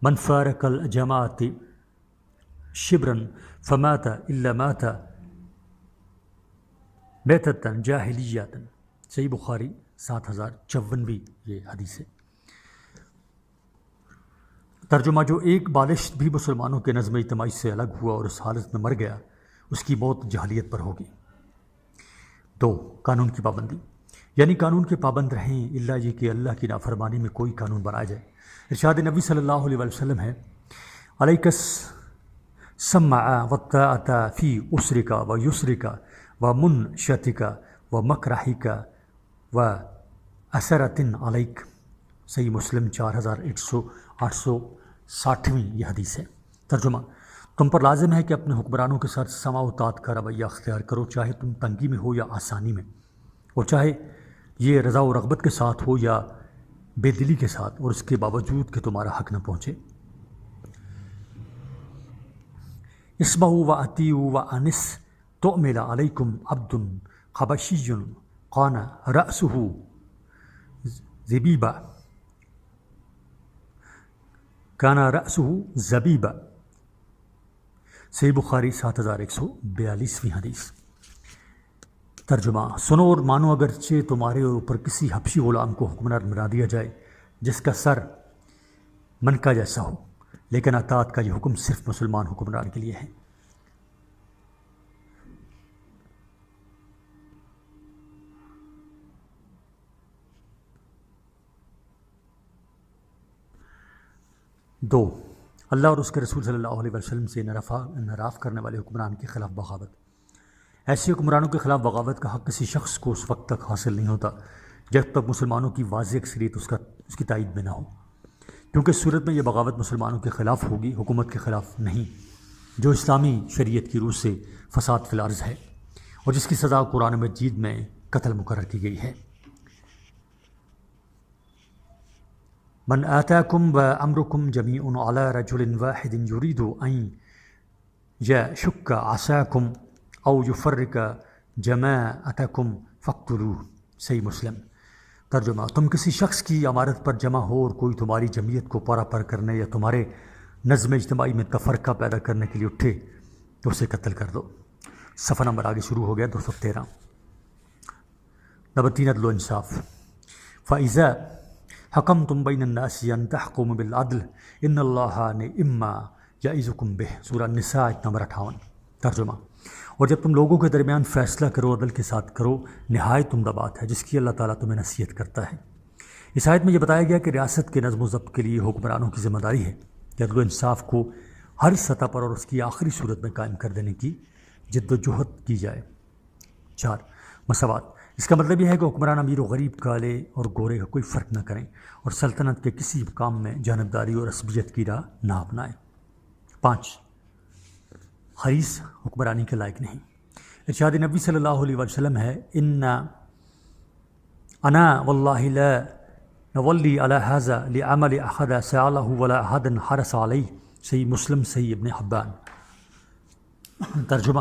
مَنْ فَارَقَ الْجَمَاعَةِ شِبْرًا فَمَاتَ إِلَّا مَاتَ مِيتَةً جَاهِلِيَّةً۔ صحیح بخاری 7054 یہ حدیث ہے۔ ترجمہ، جو ایک بالشت بھی مسلمانوں کے نظم اجتماعی سے الگ ہوا اور اس حالت میں مر گیا، اس کی موت جہلیت پر ہوگی۔ 2، قانون کی پابندی، یعنی قانون کے پابند رہیں الا یہ کہ اللہ کی نافرمانی میں کوئی قانون بنایا جائے۔ ارشاد نبی صلی اللہ علیہ وسلم ہے، علیک السمع والطاعة فی عسرک و یسرک و منشتک و مکرہک و اثرۃ علیک۔ صحیح مسلم 4860 یہ حدیث ہے۔ ترجمہ، تم پر لازم ہے کہ اپنے حکمرانوں کے ساتھ سمع و طاعت کا رویہ اختیار کرو، چاہے تم تنگی میں ہو یا آسانی میں، اور چاہے یہ رضا و رغبت کے ساتھ ہو یا بے دلی کے ساتھ، اور اس کے باوجود کہ تمہارا حق نہ پہنچے۔ اسمعوا واطیعوا وانس تؤمل علیکم عبد حبشی کان رأسہ زبیبا۔ صحیح بخاری 7142 حدیث۔ ترجمہ، سنو اور مانو، اگرچہ تمہارے اوپر کسی حبشی غلام کو حکمران بنا دیا جائے جس کا سر منکا جیسا ہو، لیکن اطاعت کا یہ حکم صرف مسلمان حکمران کے لیے ہے۔ دو، اللہ اور اس کے رسول صلی اللہ علیہ وسلم سے انحراف کرنے والے حکمران کے خلاف بغاوت۔ ایسے حکمرانوں کے خلاف بغاوت کا حق کسی شخص کو اس وقت تک حاصل نہیں ہوتا جب تک مسلمانوں کی واضح اکثریت اس کی تائید میں نہ ہو، کیونکہ اس صورت میں یہ بغاوت مسلمانوں کے خلاف ہوگی، حکومت کے خلاف نہیں، جو اسلامی شریعت کی روح سے فساد فی الارض ہے اور جس کی سزا قرآن مجید میں قتل مقرر کی گئی ہے۔ من آتاکم وامرکم جمیع علی رجل واحد یرید ان یشک عصاکم او یفرق جماعتکم فاقتلوہ۔ صحیح مسلم۔ ترجمہ، تم کسی شخص کی امارت پر جمع ہو اور کوئی تمہاری جمعیت کو پارا پر کرنے یا تمہارے نظم اجتماعی میں تفرقہ پیدا کرنے کے لیے اٹھے تو اسے قتل کر دو۔ صفحہ نمبر آگے شروع ہو گیا 213۔ نمبر 3، عدل و انصاف۔ فَإِذَا حَكَمْتُمْ بَيْنَ النَّاسِ أَن تَحْكُمُوا بِالْعَدْلِ إِنَّ اللَّهَ نِعِمَّا يَعِظُكُم بِهِ۔ سورہ النساء نمبر 58۔ ترجمہ، اور جب تم لوگوں کے درمیان فیصلہ کرو عدل کے ساتھ کرو، نہایت عمدہ بات ہے جس کی اللہ تعالیٰ تمہیں نصیحت کرتا ہے۔ اس آیت میں یہ بتایا گیا کہ ریاست کے نظم و ضبط کے لیے حکمرانوں کی ذمہ داری ہے کہ عدل و انصاف کو ہر سطح پر اور اس کی آخری صورت میں قائم کر دینے کی جد و جہد کی جائے۔ 4، مساوات۔ اس کا مطلب یہ ہے کہ حکمران امیر و غریب، کالے اور گورے کا کوئی فرق نہ کریں اور سلطنت کے کسی کام میں جانبداری اور عصبیت کی راہ نہ اپنائیں۔ 5، حریص حکمرانی کے لائق نہیں۔ ارشاد نبی صلی اللہ علیہ وسلم ہے، انا واللہ لا نولی علی ھذا لعمل احد سألہ ولا احد حرص علیہ۔ صحیح مسلم، صحیح ابن حبان۔ ترجمہ،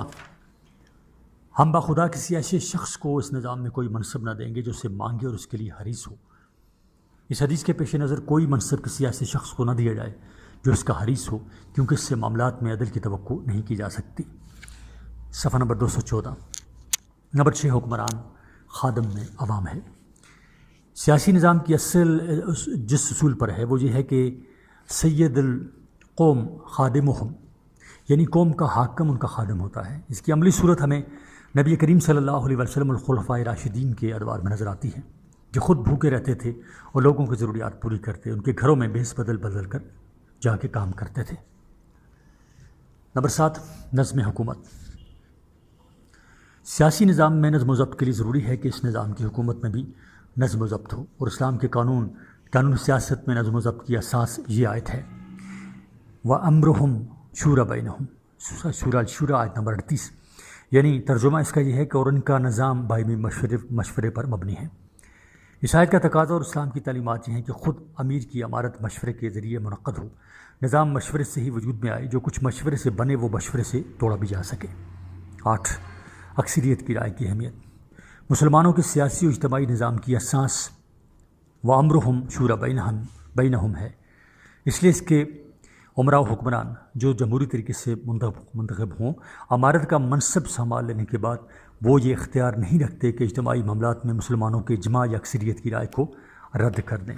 ہم بخدا کسی ایسے شخص کو اس نظام میں کوئی منصب نہ دیں گے جو اسے مانگے اور اس کے لیے حریص ہو۔ اس حدیث کے پیش نظر کوئی منصب کسی ایسے شخص کو نہ دیا جائے جو اس کا حریص ہو، کیونکہ اس سے معاملات میں عدل کی توقع نہیں کی جا سکتی۔ صفحہ نمبر 214۔ نمبر 6، حکمران خادم میں عوام ہے۔ سیاسی نظام کی اصل جس اصول پر ہے وہ یہ ہے کہ سید القوم خادمہم، یعنی قوم کا حاکم ان کا خادم ہوتا ہے۔ اس کی عملی صورت ہمیں نبی کریم صلی اللہ علیہ وسلم الخلفاء راشدین کے ادوار میں نظر آتی ہے، جو خود بھوکے رہتے تھے اور لوگوں کی ضروریات پوری کرتے، ان کے گھروں میں بھیس بدل بدل کر جا کے کام کرتے تھے۔ نمبر 7، نظم حکومت۔ سیاسی نظام میں نظم و ضبط کے لیے ضروری ہے کہ اس نظام کی حکومت میں بھی نظم و ضبط ہو، اور اسلام کے قانون سیاست میں نظم و ضبط کی اساس یہ آیت ہے، وَأَمْرُهُمْ شُورَ بَيْنَهُمْ، سورہ الشورى آیت نمبر 38، یعنی ترجمہ اس کا یہ ہے کہ اور ان کا نظام باہمی مشورے پر مبنی ہے۔ اس آیت کا تقاضا اور اسلام کی تعلیمات یہ ہیں کہ خود امیر کی امارت مشورے کے ذریعے منعقد ہو، نظام مشورے سے ہی وجود میں آئے، جو کچھ مشورے سے بنے وہ مشورے سے توڑا بھی جا سکے۔ 8، اکثریت کی رائے کی اہمیت۔ مسلمانوں کے سیاسی و اجتماعی نظام کی اساس وَأَمْرُهُمْ شُورَ بَيْنَهُمْ ہے، اس لیے اس کے عمراء و حکمران جو جمہوری طریقے سے منتخب ہوں، امارت کا منصب سنبھال لینے کے بعد وہ یہ اختیار نہیں رکھتے کہ اجتماعی معاملات میں مسلمانوں کے اجماع یا اکثریت کی رائے کو رد کر دیں۔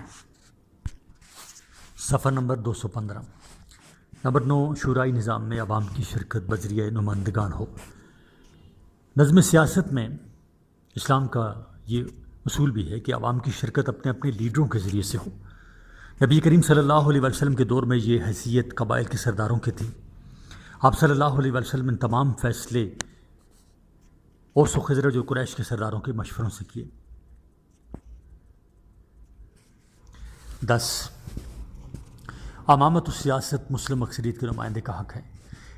صفحہ نمبر 215۔ نمبر 9، شورائی نظام میں عوام کی شرکت بذریعہ نمائندگان ہو۔ نظم سیاست میں اسلام کا یہ اصول بھی ہے کہ عوام کی شرکت اپنے اپنے لیڈروں کے ذریعے سے ہو۔ نبی کریم صلی اللہ علیہ وسلم کے دور میں یہ حیثیت قبائل کے سرداروں کی تھی۔ آپ صلی اللہ علیہ وسلم نے تمام فیصلے اوس و خزرج و قریش کے سرداروں کے مشوروں سے کیے۔ 10، امامت و سیاست مسلم اکثریت کے نمائندے کا حق ہے۔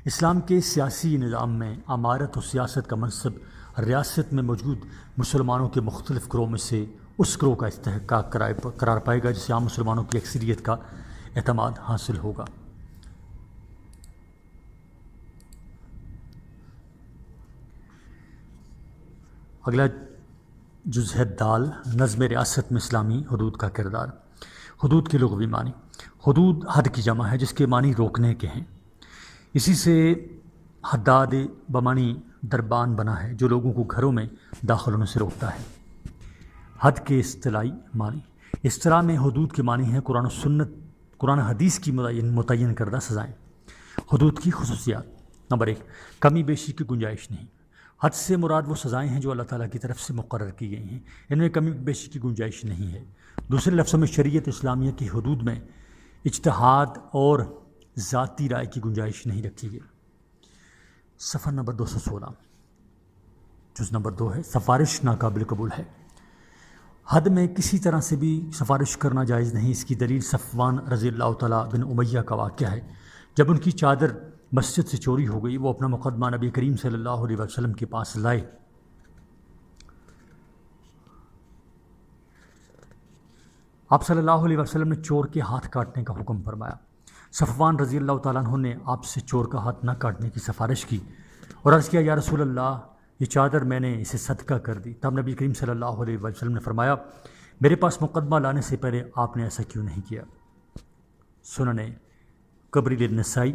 اسلام کے سیاسی نظام میں امارت و سیاست کا منصب ریاست میں موجود مسلمانوں کے مختلف گروہوں میں سے اس گروہ کا استحقاق قرار پائے گا جسے عام مسلمانوں کی اکثریت کا اعتماد حاصل ہوگا۔ اگلا جز ہے دال، نظم ریاست میں اسلامی حدود کا کردار۔ حدود کے لغوی معنی۔ حدود حد کی جمع ہے جس کے معنی روکنے کے ہیں، اسی سے حداد بمعنی دربان بنا ہے جو لوگوں کو گھروں میں داخل ہونے سے روکتا ہے۔ حد کے اصطلاحی معنی۔ اصطلاح میں حدود کے معنی ہیں قرآن حدیث کی متعین کردہ سزائیں۔ حدود کی خصوصیات۔ نمبر 1، کمی بیشی کی گنجائش نہیں۔ حد سے مراد وہ سزائیں ہیں جو اللہ تعالیٰ کی طرف سے مقرر کی گئی ہیں، ان میں کمی بیشی کی گنجائش نہیں ہے۔ دوسرے لفظوں میں شریعت اسلامیہ کی حدود میں اجتہاد اور ذاتی رائے کی گنجائش نہیں رکھی گئی۔ صفحہ نمبر 216۔ جز نمبر 2 ہے، سفارش ناقابل قبول ہے۔ حد میں کسی طرح سے بھی سفارش کرنا جائز نہیں۔ اس کی دلیل صفوان رضی اللہ تعالیٰ بن امیہ کا واقعہ ہے۔ جب ان کی چادر مسجد سے چوری ہو گئی، وہ اپنا مقدمہ نبی کریم صلی اللہ علیہ وسلم کے پاس لائے۔ آپ صلی اللہ علیہ وسلم نے چور کے ہاتھ کاٹنے کا حکم فرمایا۔ صفوان رضی اللہ تعالیٰ عنہ نے آپ سے چور کا ہاتھ نہ کاٹنے کی سفارش کی اور عرض کیا، یا رسول اللہ، یہ چادر میں نے اسے صدقہ کر دی۔ تب نبی کریم صلی اللہ علیہ وسلم نے فرمایا، میرے پاس مقدمہ لانے سے پہلے آپ نے ایسا کیوں نہیں کیا؟ سنن کبری النسائی۔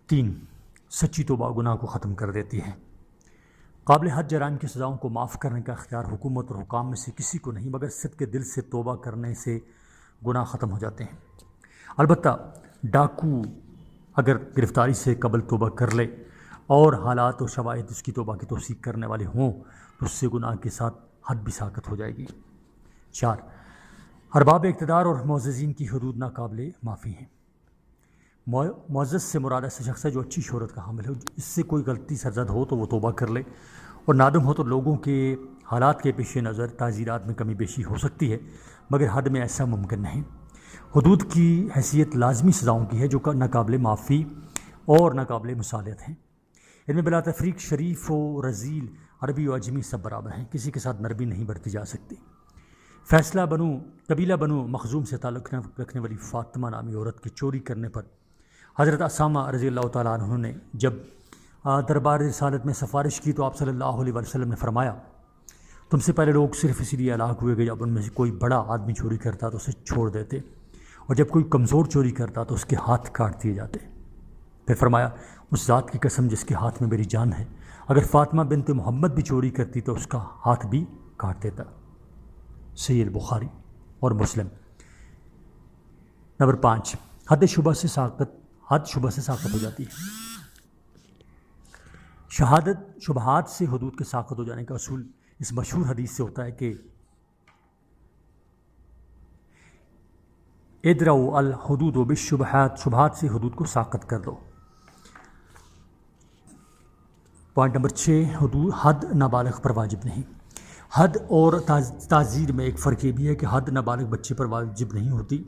3، سچی توبہ گناہ کو ختم کر دیتی ہے۔ قابل حد جرائم کی سزاؤں کو معاف کرنے کا اختیار حکومت اور حکام میں سے کسی کو نہیں، مگر صدق دل سے توبہ کرنے سے گناہ ختم ہو جاتے ہیں۔ البتہ ڈاکو اگر گرفتاری سے قبل توبہ کر لے اور حالات و شواہد اس کی توبہ کی توثیق کرنے والے ہوں تو اس سے گناہ کے ساتھ حد بھی ساقط ہو جائے گی۔ 4، ارباب اقتدار اور معززین کی حدود ناقابل معافی ہیں۔ معزز سے مراد ایسا شخص ہے جو اچھی شہرت کا حامل ہے، اس سے کوئی غلطی سرزد ہو تو وہ توبہ کر لے، اور نادم ہو تو لوگوں کے حالات کے پیش نظر تعزیرات میں کمی بیشی ہو سکتی ہے، مگر حد میں ایسا ممکن نہیں۔ حدود کی حیثیت لازمی سزاؤں کی ہے جو ناقابل معافی اور ناقابل مصالحت ہیں۔ ان میں بلا تفریق شریف و رذیل، عربی و عجمی سب برابر ہیں، کسی کے ساتھ نرمی نہیں برتی جا سکتی۔ قبیلہ بنو مخزوم سے تعلق رکھنے والی فاطمہ نامی عورت کے چوری کرنے پر حضرت اسامہ رضی اللہ تعالیٰ عنہ نے جب دربار رسالت میں سفارش کی تو آپ صلی اللہ علیہ وسلم نے فرمایا، تم سے پہلے لوگ صرف اسی لیے ہلاک ہوئے کہ جب ان میں سے کوئی بڑا آدمی چوری کرتا تو اسے چھوڑ دیتے، اور جب کوئی کمزور چوری کرتا تو اس کے ہاتھ کاٹ دیے جاتے۔ پھر فرمایا، اس ذات کی قسم جس کے ہاتھ میں میری جان ہے، اگر فاطمہ بنت محمد بھی چوری کرتی تو اس کا ہاتھ بھی کاٹ دیتا۔ صحیح البخاری اور مسلم۔ نمبر 5، حد شبہ سے ساقط ہو جاتی ہے۔ شبہات سے حدود کے ساقط ہو جانے کا اصول اس مشہور حدیث سے ہوتا ہے کہ ادرؤ الحدود بالشبہات، شبہات سے حدود کو ساقط کر دو۔ پوائنٹ نمبر 6، حد نابالغ پر واجب نہیں۔ حد اور تعزیر میں ایک فرق یہ بھی ہے کہ حد نابالغ بچے پر واجب نہیں ہوتی،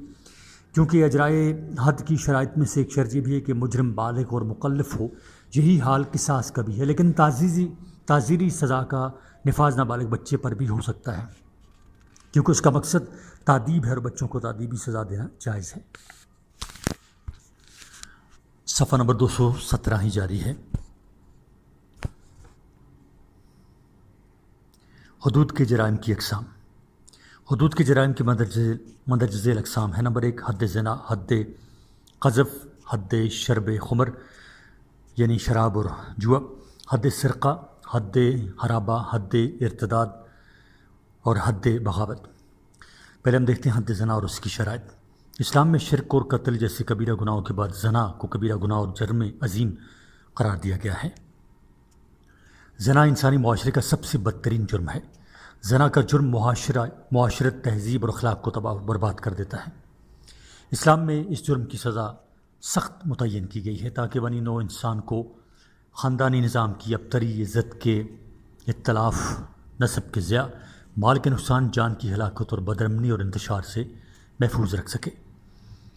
کیونکہ اجرائے حد کی شرائط میں سے ایک شرط یہ بھی ہے کہ مجرم بالغ اور مکلف ہو، یہی حال قصاص کا بھی ہے، لیکن تعزیری سزا کا نفاذ نابالغ بچے پر بھی ہو سکتا ہے، کیونکہ اس کا مقصد تادیب ہے اور بچوں کو تادیبی سزا دینا جائز ہے۔ صفحہ نمبر 217 ہی جاری ہے۔ حدود کے جرائم کی اقسام۔ حدود کے جرائم کی مندرجہ ذیل اقسام ہے۔ نمبر 1، حد زنا، حد قذف، حد شرب خمر یعنی شراب اور جوا، حد سرقہ، حد حرابہ، حد ارتداد اور حد بغاوت۔ پہلے ہم دیکھتے ہیں حد زنا اور اس کی شرائط۔ اسلام میں شرک اور قتل جیسے کبیرہ گناہوں کے بعد زنا کو کبیرہ گناہ اور جرم عظیم قرار دیا گیا ہے۔ زنا انسانی معاشرے کا سب سے بدترین جرم ہے۔ زنا کا جرم معاشرت، تہذیب اور اخلاق کو تباہ و برباد کر دیتا ہے۔ اسلام میں اس جرم کی سزا سخت متعین کی گئی ہے تاکہ بنی نوع انسان کو خاندانی نظام کی ابتری، عزت کے اختلاف، نسب کے ضیاع، مال کے نقصان، جان کی ہلاکت اور بدامنی اور انتشار سے محفوظ رکھ سکے۔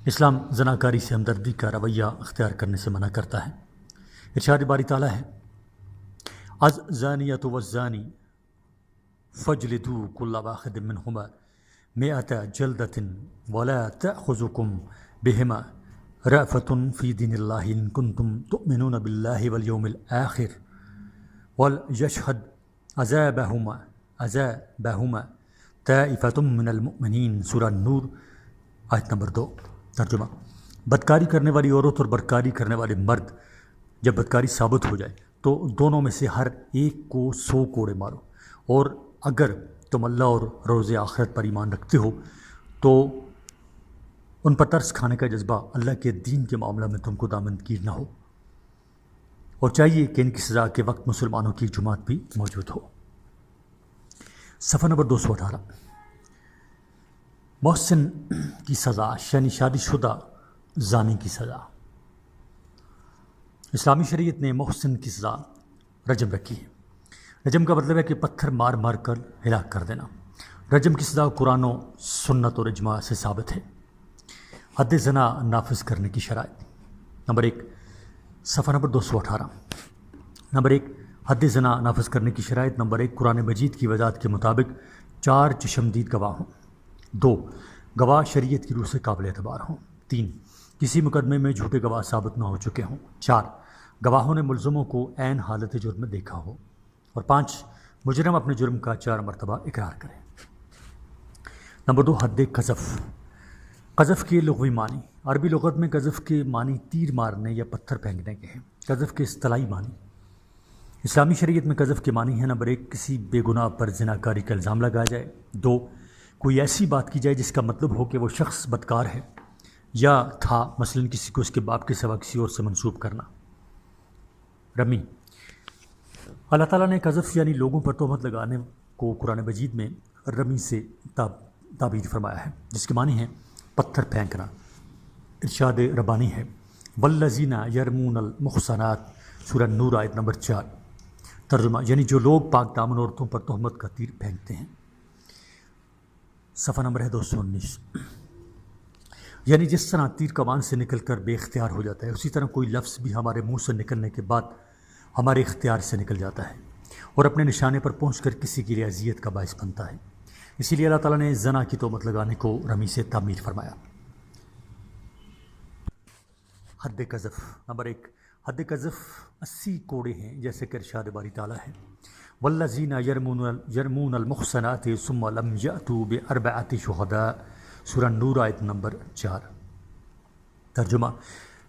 اسلام زناکاری سے ہمدردی کا رویہ اختیار کرنے سے منع کرتا ہے۔ ارشاد باری تعالیٰ ہے، الزانیۃ والزانی فاجلدوا کل واحد منہما مئۃ جلدۃ ولا تأخذکم بہما رأفۃ فی دین اللہ ان کنتم تؤمنون باللہ والیوم الآخر ولیشہد عذابہما طائفۃ من المؤمنین۔ سورہ نور آیت نمبر 2۔ ترجمہ، بدکاری کرنے والی عورت اور بدکاری کرنے والے مرد جب بدکاری ثابت ہو جائے تو دونوں میں سے ہر ایک کو 100 کوڑے مارو، اور اگر تم اللہ اور روز آخرت پر ایمان رکھتے ہو تو ان پر ترس کھانے کا جذبہ اللہ کے دین کے معاملہ میں تم کو دامنگیر نہ ہو، اور چاہیے کہ ان کی سزا کے وقت مسلمانوں کی جماعت بھی موجود ہو۔ صفحہ نمبر 218، محسن کی سزا یعنی شادی شدہ زانی کی سزا۔ اسلامی شریعت نے محسن کی سزا رجم رکھی ہے۔ رجم کا مطلب ہے کہ پتھر مار مار کر ہلاک کر دینا۔ رجم کی سزا قرآن و سنت اور اجماع سے ثابت ہے۔ حد زنا نافذ کرنے کی شرائط۔ نمبر 1، صفحہ نمبر 218۔ نمبر 1، حد زنا نافذ کرنے کی شرائط۔ نمبر 1، قرآن مجید کی وضاحت کے مطابق 4 چشمدید گواہ ہوں۔ 2، گواہ شریعت کی روح سے قابل اعتبار ہوں۔ 3، کسی مقدمے میں جھوٹے گواہ ثابت نہ ہو چکے ہوں۔ 4، گواہوں نے ملزموں کو عین حالت جرم میں دیکھا ہو۔ اور 5، مجرم اپنے جرم کا 4 مرتبہ اقرار کرے۔ نمبر 2، حد قذف۔ قذف کے لغوی معنی۔ عربی لغت میں قذف کے معنی تیر مارنے یا پتھر پھینکنے کے ہیں۔ قذف کے اصطلاحی معنی۔ اسلامی شریعت میں قذف کے معنی ہے، نمبر 1، کسی بے گناہ پر زناکاری کا الزام لگایا جائے۔ 2، کوئی ایسی بات کی جائے جس کا مطلب ہو کہ وہ شخص بدکار ہے یا تھا، مثلاً کسی کو اس کے باپ کے سوا کسی اور سے منسوب کرنا۔ رمی۔ اللہ تعالیٰ نے قذف یعنی لوگوں پر تہمت لگانے کو قرآن مجید میں رمی سے تعبیر فرمایا ہے، جس کے معنی ہے پتھر پھینکنا۔ ارشاد ربانی ہے، والذین یرمون المحصنات، سورہ نور آیت نمبر 4۔ ترجمہ، یعنی جو لوگ پاک دامن عورتوں پر تہمت کا تیر پھینکتے ہیں۔ صفحہ نمبر ہے 219۔ یعنی جس طرح تیر کمان سے نکل کر بے اختیار ہو جاتا ہے، اسی طرح کوئی لفظ بھی ہمارے منہ سے نکلنے کے بعد ہمارے اختیار سے نکل جاتا ہے اور اپنے نشانے پر پہنچ کر کسی کے لیے اذیت کا باعث بنتا ہے۔ اسی لیے اللہ تعالیٰ نے زنا کی تہمت لگانے کو رمی سے تعمیر فرمایا۔ حد قذف۔ نمبر 1، حد قذف 80 کوڑے ہیں، جیسے کہ ارشاد باری تعالیٰ ہے، والذین یرمون المحصنات ثم لم یأتوا بأربعۃ شہداء، سورہ نور آیت نمبر 4۔ ترجمہ،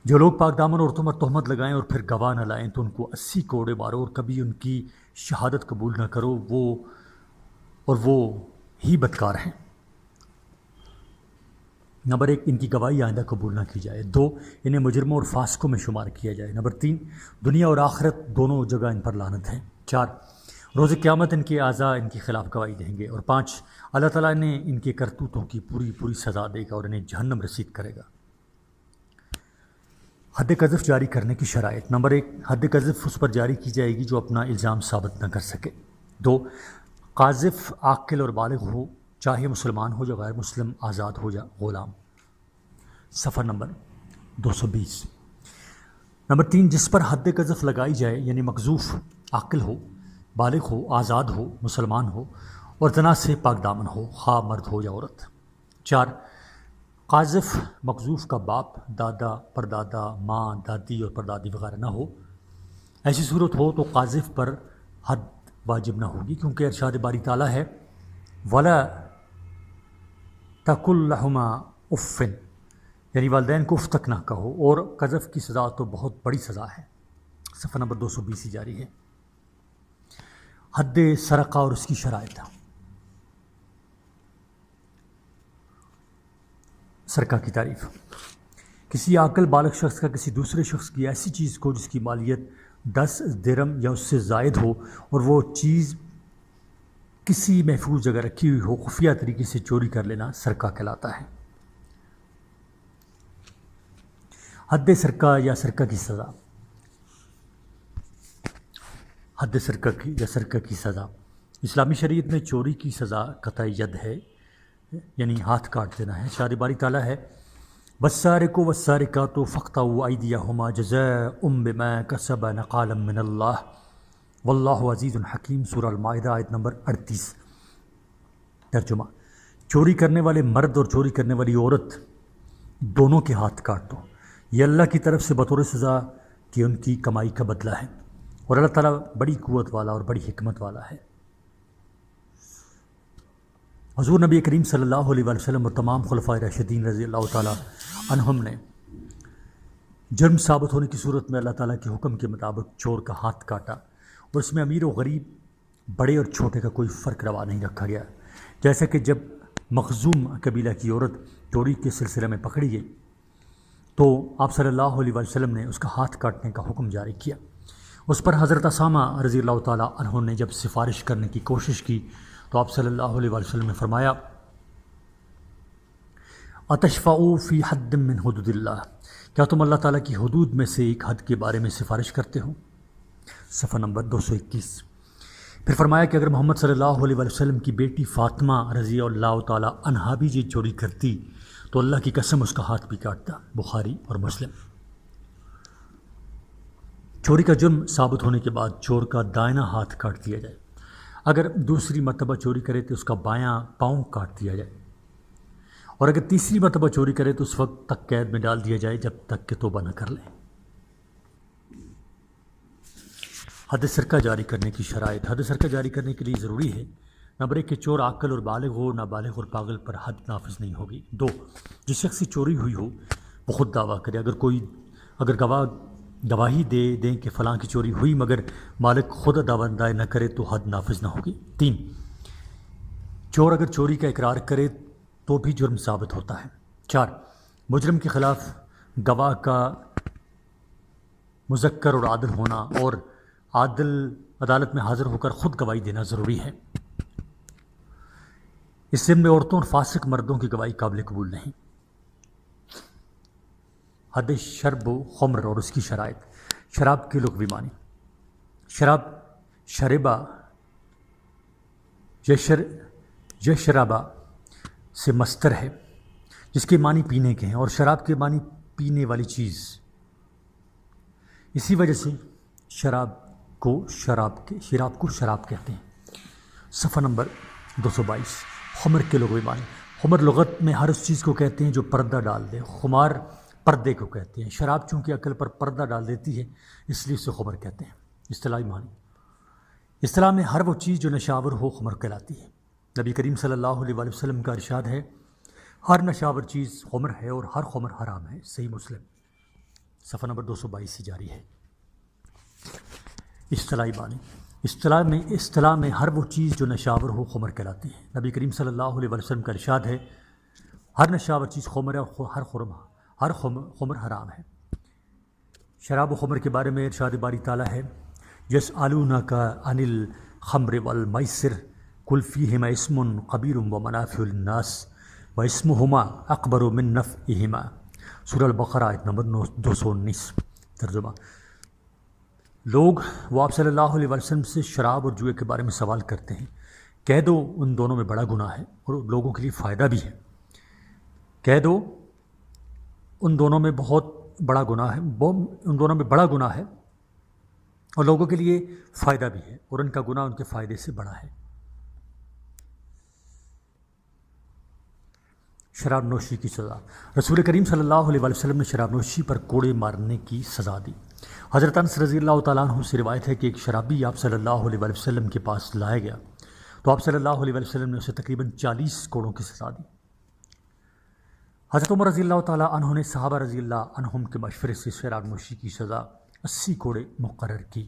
جو لوگ پاک دامن عورتوں پر تہمت لگائیں اور پھر گواہ نہ لائیں تو ان کو 80 کوڑے مارو اور کبھی ان کی شہادت قبول نہ کرو، وہ ہی بدکار ہیں۔ نمبر 1 ان کی گواہی آئندہ قبول نہ کی جائے. 2 انہیں مجرموں اور فاسقوں میں شمار کیا جائے. نمبر 3 دنیا اور آخرت دونوں جگہ ان پر لعنت ہے. 4 روز قیامت ان کے اعضاء ان کی خلاف گواہی دیں گے. اور 5 اللہ تعالیٰ نے ان کے کرتوتوں کی پوری سزا دے گا اور انہیں جہنم رسید کرے گا. حد قذف جاری کرنے کی شرائط. نمبر 1 حد قذف اس پر جاری کی جائے گی جو اپنا الزام ثابت نہ کر سکے. 2 قاذف عاقل اور بالغ ہو، چاہے مسلمان ہو یا غیر مسلم، آزاد ہو یا غلام. صفحہ نمبر 220. نمبر 3 جس پر حد قذف لگائی جائے یعنی مقذوف عاقل ہو، بالغ ہو، آزاد ہو، مسلمان ہو اور زنا سے پاک دامن ہو، خواہ مرد ہو یا عورت. 4 قاذف مقذوف کا باپ، دادا، پردادا، ماں، دادی اور پردادی وغیرہ نہ ہو. ایسی صورت ہو تو قاذف پر حد واجب نہ ہوگی، کیونکہ ارشاد باری تعالیٰ ہے وَلَا تَقُل لَهُمَا اُفٍّ، یعنی والدین کو اف تک نہ کہو. اور قذف کی سزا تو بہت بڑی سزا ہے. صفحہ نمبر 220 جاری ہے. حد سرقہ اور اس کی شرائط. سرقہ کی تعریف. کسی عاقل بالغ شخص کا کسی دوسرے شخص کی ایسی چیز کو جس کی مالیت 10 درہم یا اس سے زائد ہو اور وہ چیز کسی محفوظ جگہ رکھی ہوئی ہو، خفیہ طریقے سے چوری کر لینا سرقہ کہلاتا ہے. حد سرقہ یا سرقہ کی سزا. حد سرقہ کی سزا. اسلامی شریعت میں چوری کی سزا قطع ید ہے، یعنی ہاتھ کاٹ دینا ہے. ارشاد باری تعالیٰ ہے وَالسَّارِقُ وَالسَّارِقَاتُ فَاقْطَعُوا أَيْدِيَهُمَا جَزَاءً بِمَا كَسَبَا نَقَالًا مِّنَ اللَّهِ وَاللَّهُ عَزِيزٌ حَكِيمٌ. سورہ المائدہ آیت نمبر 38. ترجمہ. چوری کرنے والے مرد اور چوری کرنے والی عورت دونوں کے ہاتھ کاٹ دو، یہ اللہ کی طرف سے بطور سزا کہ ان کی کمائی کا بدلہ ہے، اور اللہ تعالیٰ بڑی قوت والا اور بڑی حکمت والا ہے. حضور نبی کریم صلی اللہ علیہ وسلم اور تمام خلفائے راشدین رضی اللہ تعالیٰ عنہم نے جرم ثابت ہونے کی صورت میں اللہ تعالیٰ کے حکم کے مطابق چور کا ہاتھ کاٹا، اور اس میں امیر و غریب، بڑے اور چھوٹے کا کوئی فرق روا نہیں رکھا گیا. جیسا کہ جب مخزوم قبیلہ کی عورت چوری کے سلسلے میں پکڑی گئی تو آپ صلی اللہ علیہ وسلم نے اس کا ہاتھ کاٹنے کا حکم جاری کیا. اس پر حضرت اسامہ رضی اللہ تعالیٰ عنہ نے جب سفارش کرنے کی کوشش کی تو آپ صلی اللہ علیہ وسلم نے فرمایا اتشفعوا فی حد من حدود اللہ، کیا تم اللہ تعالیٰ کی حدود میں سے ایک حد کے بارے میں سفارش کرتے ہو. صفحہ نمبر 221. پھر فرمایا کہ اگر محمد صلی اللہ علیہ وسلم کی بیٹی فاطمہ رضی اللہ تعالیٰ عنہا بھی یہ چوری کرتی تو اللہ کی قسم اس کا ہاتھ بھی کاٹتا. بخاری اور مسلم. چوری کا جرم ثابت ہونے کے بعد چور کا دائنا ہاتھ کاٹ دیا جائے. اگر دوسری مرتبہ چوری کرے تو اس کا بایاں پاؤں کاٹ دیا جائے، اور اگر تیسری مرتبہ چوری کرے تو اس وقت تک قید میں ڈال دیا جائے جب تک کہ توبہ نہ کر لے. حد سرقہ جاری کرنے کی شرائط. حد سرقہ جاری کرنے کے لیے ضروری ہے نمبر 1 کہ چور عاقل اور بالغ ہو، نابالغ اور پاگل پر حد نافذ نہیں ہوگی. 2 جس شخص کی چوری ہوئی ہو وہ خود دعویٰ کرے. اگر گواہی دیں کہ فلاں کی چوری ہوئی مگر مالک خود دعویٰ نہ کرے تو حد نافذ نہ ہوگی. 3 چور اگر چوری کا اقرار کرے تو بھی جرم ثابت ہوتا ہے. 4 مجرم کے خلاف گواہ کا مذکر اور عادل ہونا اور عدالت میں حاضر ہو کر خود گواہی دینا ضروری ہے. اس ضمن میں عورتوں اور فاسق مردوں کی گواہی قابل قبول نہیں. حد شرب و خمر اور اس کی شرائط. شراب کی لغوی معنی. شراب شربا یشربا سے مصدر ہے جس کے معنی پینے کے ہیں، اور شراب کے معنی پینے والی چیز. اسی وجہ سے شراب کو شراب کہتے ہیں. صفحہ نمبر 222. خمر کے لغوی معنی. خمر لغت میں ہر اس چیز کو کہتے ہیں جو پردہ ڈال دے. خمار پردے کو کہتے ہیں. شراب چونکہ عقل پر پردہ ڈال دیتی ہے اس لیے اسے خمر کہتے ہیں. اصطلاحی معنی. اصطلاح میں ہر وہ چیز جو نشاور ہو خمر کہلاتی ہے. نبی کریم صلی اللہ علیہ وسلم کا ارشاد ہے ہر نشاور چیز خمر ہے اور ہر خمر حرام ہے. صحیح مسلم. صفحہ نمبر 222 جاری ہے. اصطلاحی معنی. اصطلاح میں ہر وہ چیز جو نشاور ہو خمر کہلاتی ہے. نبی کریم صلی اللہ علیہ وسلم کا ارشاد ہے ہر نشاور چیز خمر ہے اور ہر خمر حرام ہے۔ شراب و خمر کے بارے میں ارشاد باری تعالیٰ ہے یسألونک عن الخمر والمیسر قل فیہما اسم کبیر ومنافع للناس واسمہما اکبر من نفعہما، سورہ البقرہ آیت نمبر 219۔ ترجمہ: لوگ وہ آپ صلی اللہ علیہ وسلم سے شراب اور جوئے کے بارے میں سوال کرتے ہیں، کہہ دو ان دونوں میں بڑا گناہ ہے اور لوگوں کے لیے فائدہ بھی ہے۔ کہہ دو ان دونوں میں بہت بڑا گناہ ہے، ان دونوں میں بڑا گناہ ہے اور لوگوں کے لیے فائدہ بھی ہے، اور ان کا گناہ ان کے فائدے سے بڑا ہے۔ شراب نوشی کی سزا۔ رسول کریم صلی اللہ علیہ وسلم نے شراب نوشی پر کوڑے مارنے کی سزا دی۔ حضرت انس رضی اللہ تعالیٰ عنہ سے روایت ہے کہ ایک شرابی آپ صلی اللہ علیہ وسلم کے پاس لایا گیا تو آپ صلی اللہ علیہ وسلم نے اسے تقریباً 40 کوڑوں کی سزا دی۔ حضرت عمر رضی اللہ تعالیٰ عنہ نے صحابہ رضی اللہ عنہم کے مشورے سے شراب نوشی کی سزا 80 کوڑے مقرر کی۔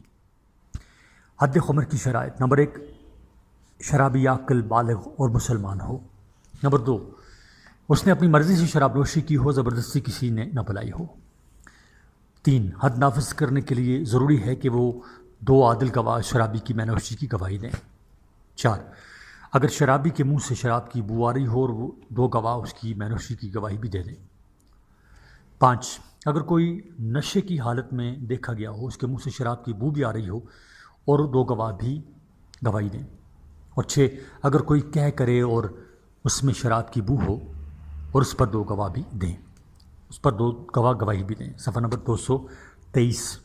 حد خمر کی شرائط: نمبر 1، شرابی عاقل بالغ اور مسلمان ہو۔ نمبر 2، اس نے اپنی مرضی سے شراب نوشی کی ہو، زبردستی کسی نے نہ پلائی ہو۔ 3، حد نافذ کرنے کے لیے ضروری ہے کہ وہ 2 عادل گواہ شرابی کی مینوشی کی گواہی دیں۔ 4، اگر شرابی کے منہ سے شراب کی بو آ رہی ہو اور وہ 2 گواہ اس کی مینوشی کی گواہی بھی دے دیں۔ 5، اگر کوئی نشے کی حالت میں دیکھا گیا ہو، اس کے منہ سے شراب کی بو بھی آ رہی ہو اور 2 گواہ بھی گواہی دیں۔ اور 6، اگر کوئی کہہ کرے اور اس میں شراب کی بو ہو اور اس پر 2 گواہ بھی دیں، اس پر 2 گواہ گواہی بھی دیں۔ صفحہ نمبر 223۔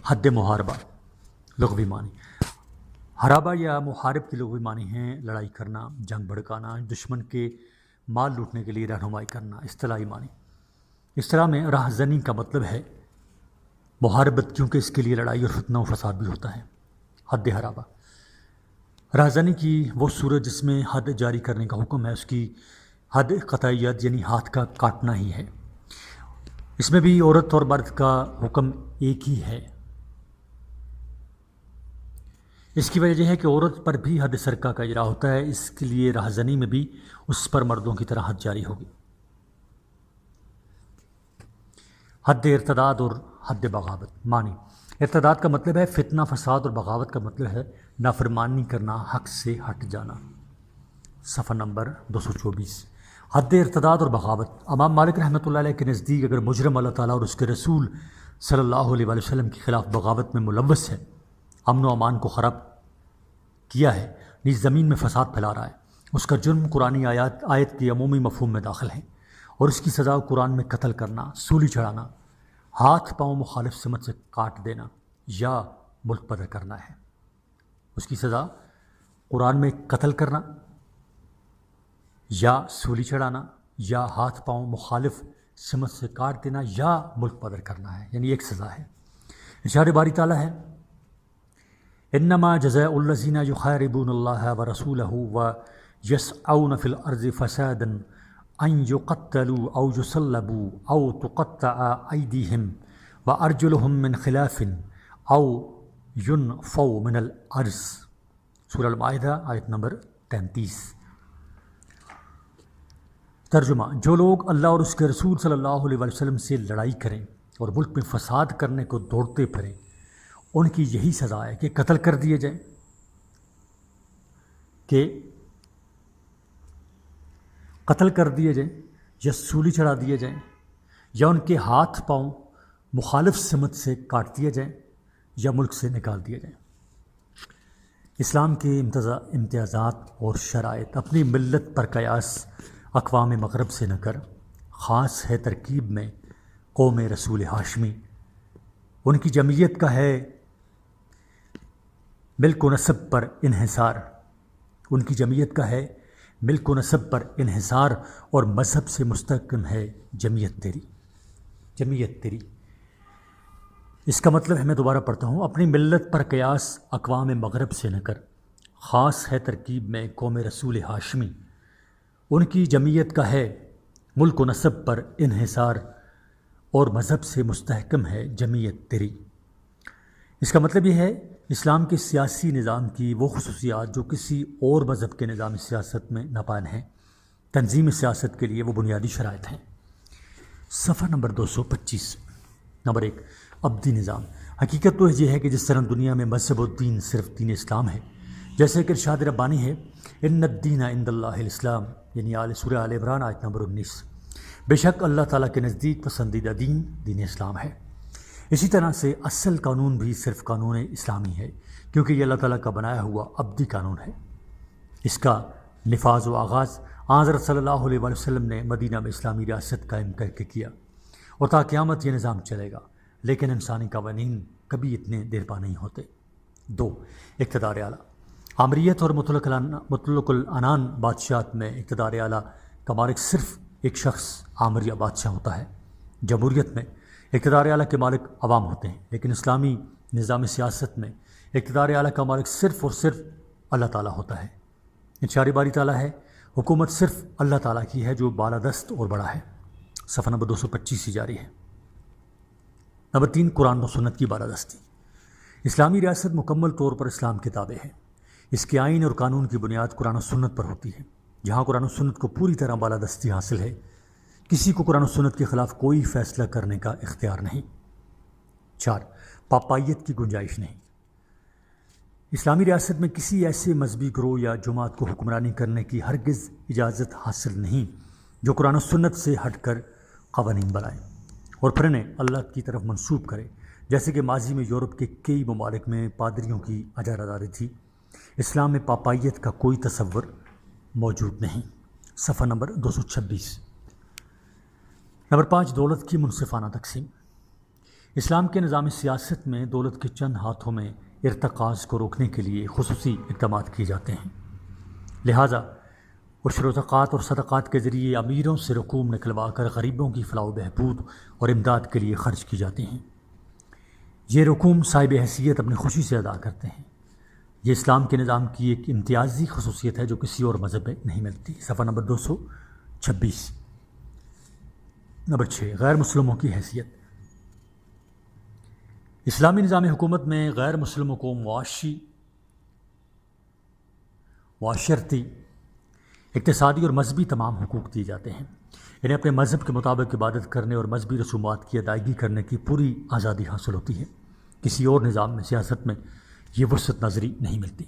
حد محاربہ، لغوی معنی۔ حرابہ یا محارب کی لغوی معنی ہیں لڑائی کرنا، جنگ بھڑکانا، دشمن کے مال لوٹنے کے لیے رہنمائی کرنا۔ اصطلاحی معنی: اصطلاح میں راہ زنی کا مطلب ہے محاربت، کیونکہ اس کے لیے لڑائی اور فتنہ و فساد بھی ہوتا ہے۔ حد حرابہ، راہ زنی کی وہ صورت جس میں حد جاری کرنے کا حکم ہے، اس کی حد قطعی ید یعنی ہاتھ کا کاٹنا ہی ہے۔ اس میں بھی عورت اور مرد کا حکم ایک ہی ہے۔ اس کی وجہ یہ ہے کہ عورت پر بھی حد سرقہ کا اجرا ہوتا ہے، اس کے لیے راہ زنی میں بھی اس پر مردوں کی طرح حد جاری ہوگی۔ حد ارتداد اور حد بغاوت۔ معنی: ارتداد کا مطلب ہے فتنہ فساد اور بغاوت کا مطلب ہے نافرمانی کرنا، حق سے ہٹ جانا۔ صفحہ نمبر 224۔ حد ارتداد اور بغاوت۔ امام مالک رحمۃ اللہ علیہ کے نزدیک اگر مجرم اللہ تعالیٰ اور اس کے رسول صلی اللہ علیہ وسلم کے خلاف بغاوت میں ملوث ہے، امن و امان کو خراب کیا ہے، نیز زمین میں فساد پھیلا رہا ہے، اس کا جرم قرآنی آیت کے عمومی مفہوم میں داخل ہے، اور اس کی سزا قرآن میں قتل کرنا، سولی چڑھانا، ہاتھ پاؤں مخالف سمت سے کاٹ دینا یا ملک بدر کرنا ہے۔ اس کی سزا قرآن میں قتل کرنا یا سولی چڑھانا یا ہاتھ پاؤں مخالف سمت سے کاٹ دینا یا ملک بدر کرنا ہے، یعنی ایک سزا ہے۔ ارشاد باری تعالیٰ ہے انما جزاء الذین یحاربون اللہ ورسولہ ویسعون فی الارض فسادا ان یقتلوا او یصلبوا او تقطع ایدیہم وارجلہم من خلاف او ینفوا من الارض، سورہ المائدہ آیت نمبر 33۔ ترجمہ: جو لوگ اللہ اور اس کے رسول صلی اللہ علیہ وسلم سے لڑائی کریں اور ملک میں فساد کرنے کو دوڑتے پھریں، ان کی یہی سزا ہے کہ قتل کر دیے جائیں، یا سولی چڑھا دیے جائیں، یا ان کے ہاتھ پاؤں مخالف سمت سے کاٹ دیے جائیں یا ملک سے نکال دیے جائیں۔ اسلام کے امتیازات اور شرائط۔ اپنی ملت پر قیاس اقوام مغرب سے نہ کر، خاص ہے ترکیب میں قوم رسول ہاشمی، ان کی جمعیت کا ہے ملک و نسب پر انحصار، ان کی جمعیت کا ہے ملک و نسب پر انحصار اور مذہب سے مستحکم ہے جمعیت تیری۔ اس کا مطلب ہے، میں دوبارہ پڑھتا ہوں، اپنی ملت پر قیاس اقوام مغرب سے نہ کر، خاص ہے ترکیب میں قوم رسول ہاشمی، ان کی جمعیت کا ہے ملک و نسب پر انحصار اور مذہب سے مستحکم ہے جمعیت تیری۔ اس کا مطلب یہ ہے اسلام کے سیاسی نظام کی وہ خصوصیات جو کسی اور مذہب کے نظام سیاست میں ناپائید ہیں، تنظیم سیاست کے لیے وہ بنیادی شرائط ہیں۔ صفحہ نمبر 225۔ نمبر 1، ابدی نظام۔ حقیقت تو یہ ہے کہ جس طرح دنیا میں مذہب و دین صرف دین اسلام ہے، جیسے کہ ارشاد ربانی ہے ان الدین عند اللہ الاسلام، یعنی سورہ آل عمران آیت نمبر 19، بے شک اللہ تعالیٰ کے نزدیک پسندیدہ دین دین اسلام ہے۔ اسی طرح سے اصل قانون بھی صرف قانون اسلامی ہے، کیونکہ یہ اللہ تعالیٰ کا بنایا ہوا ابدی قانون ہے۔ اس کا نفاذ و آغاز حضرت صلی اللہ علیہ وآلہ وسلم نے مدینہ میں اسلامی ریاست قائم کر کے کیا، اور تا قیامت یہ نظام چلے گا، لیکن انسانی قوانین کبھی اتنے دیرپا نہیں ہوتے۔ 2، اقتدار اعلیٰ۔ آمریت اور مطلق العنان بادشاہت میں اقتدار اعلیٰ کا مالک صرف ایک شخص آمر یا بادشاہ ہوتا ہے۔ جمہوریت میں اقتدار اعلیٰ کے مالک عوام ہوتے ہیں، لیکن اسلامی نظام سیاست میں اقتدار اعلیٰ کا مالک صرف اور صرف اللہ تعالیٰ ہوتا ہے۔ ارشاد باری تعالیٰ ہے حکومت صرف اللہ تعالیٰ کی ہے جو بالادست اور بڑا ہے۔ صفحہ نمبر 225 سے جاری ہے۔ نمبر 3، قرآن و سنت کی بالادستی۔ اسلامی ریاست مکمل طور پر اسلام کے تابع ہے۔ اس کے آئین اور قانون کی بنیاد قرآن و سنت پر ہوتی ہے۔ جہاں قرآن و سنت کو پوری طرح بالادستی حاصل ہے، کسی کو قرآن و سنت کے خلاف کوئی فیصلہ کرنے کا اختیار نہیں۔ 4، پاپائیت کی گنجائش نہیں۔ اسلامی ریاست میں کسی ایسے مذہبی گروہ یا جماعت کو حکمرانی کرنے کی ہرگز اجازت حاصل نہیں جو قرآن و سنت سے ہٹ کر قوانین بنائے اور پھر انہیں اللہ کی طرف منسوب کرے، جیسے کہ ماضی میں یورپ کے کئی ممالک میں پادریوں کی اجارہ داری تھی۔ اسلام میں پاپائیت کا کوئی تصور موجود نہیں۔ صفحہ نمبر 226۔ نمبر 5، دولت کی منصفانہ تقسیم۔ اسلام کے نظام سیاست میں دولت کے چند ہاتھوں میں ارتکاز کو روکنے کے لیے خصوصی اقدامات کیے جاتے ہیں، لہٰذا عشر و زکوٰۃ اور صدقات کے ذریعے امیروں سے رقوم نکلوا کر غریبوں کی فلاح و بہبود اور امداد کے لیے خرچ کی جاتی ہیں۔ یہ رقوم صاحب حیثیت اپنی خوشی سے ادا کرتے ہیں۔ یہ اسلام کے نظام کی ایک امتیازی خصوصیت ہے جو کسی اور مذہب میں نہیں ملتی۔ صفحہ نمبر 226۔ نمبر 6، غیر مسلموں کی حیثیت۔ اسلامی نظام حکومت میں غیر مسلموں کو معاشرتی، اقتصادی اور مذہبی تمام حقوق دیے جاتے ہیں۔ انہیں اپنے مذہب کے مطابق عبادت کرنے اور مذہبی رسومات کی ادائیگی کرنے کی پوری آزادی حاصل ہوتی ہے۔ کسی اور نظام میں سیاست میں یہ وسعت نظری نہیں ملتی۔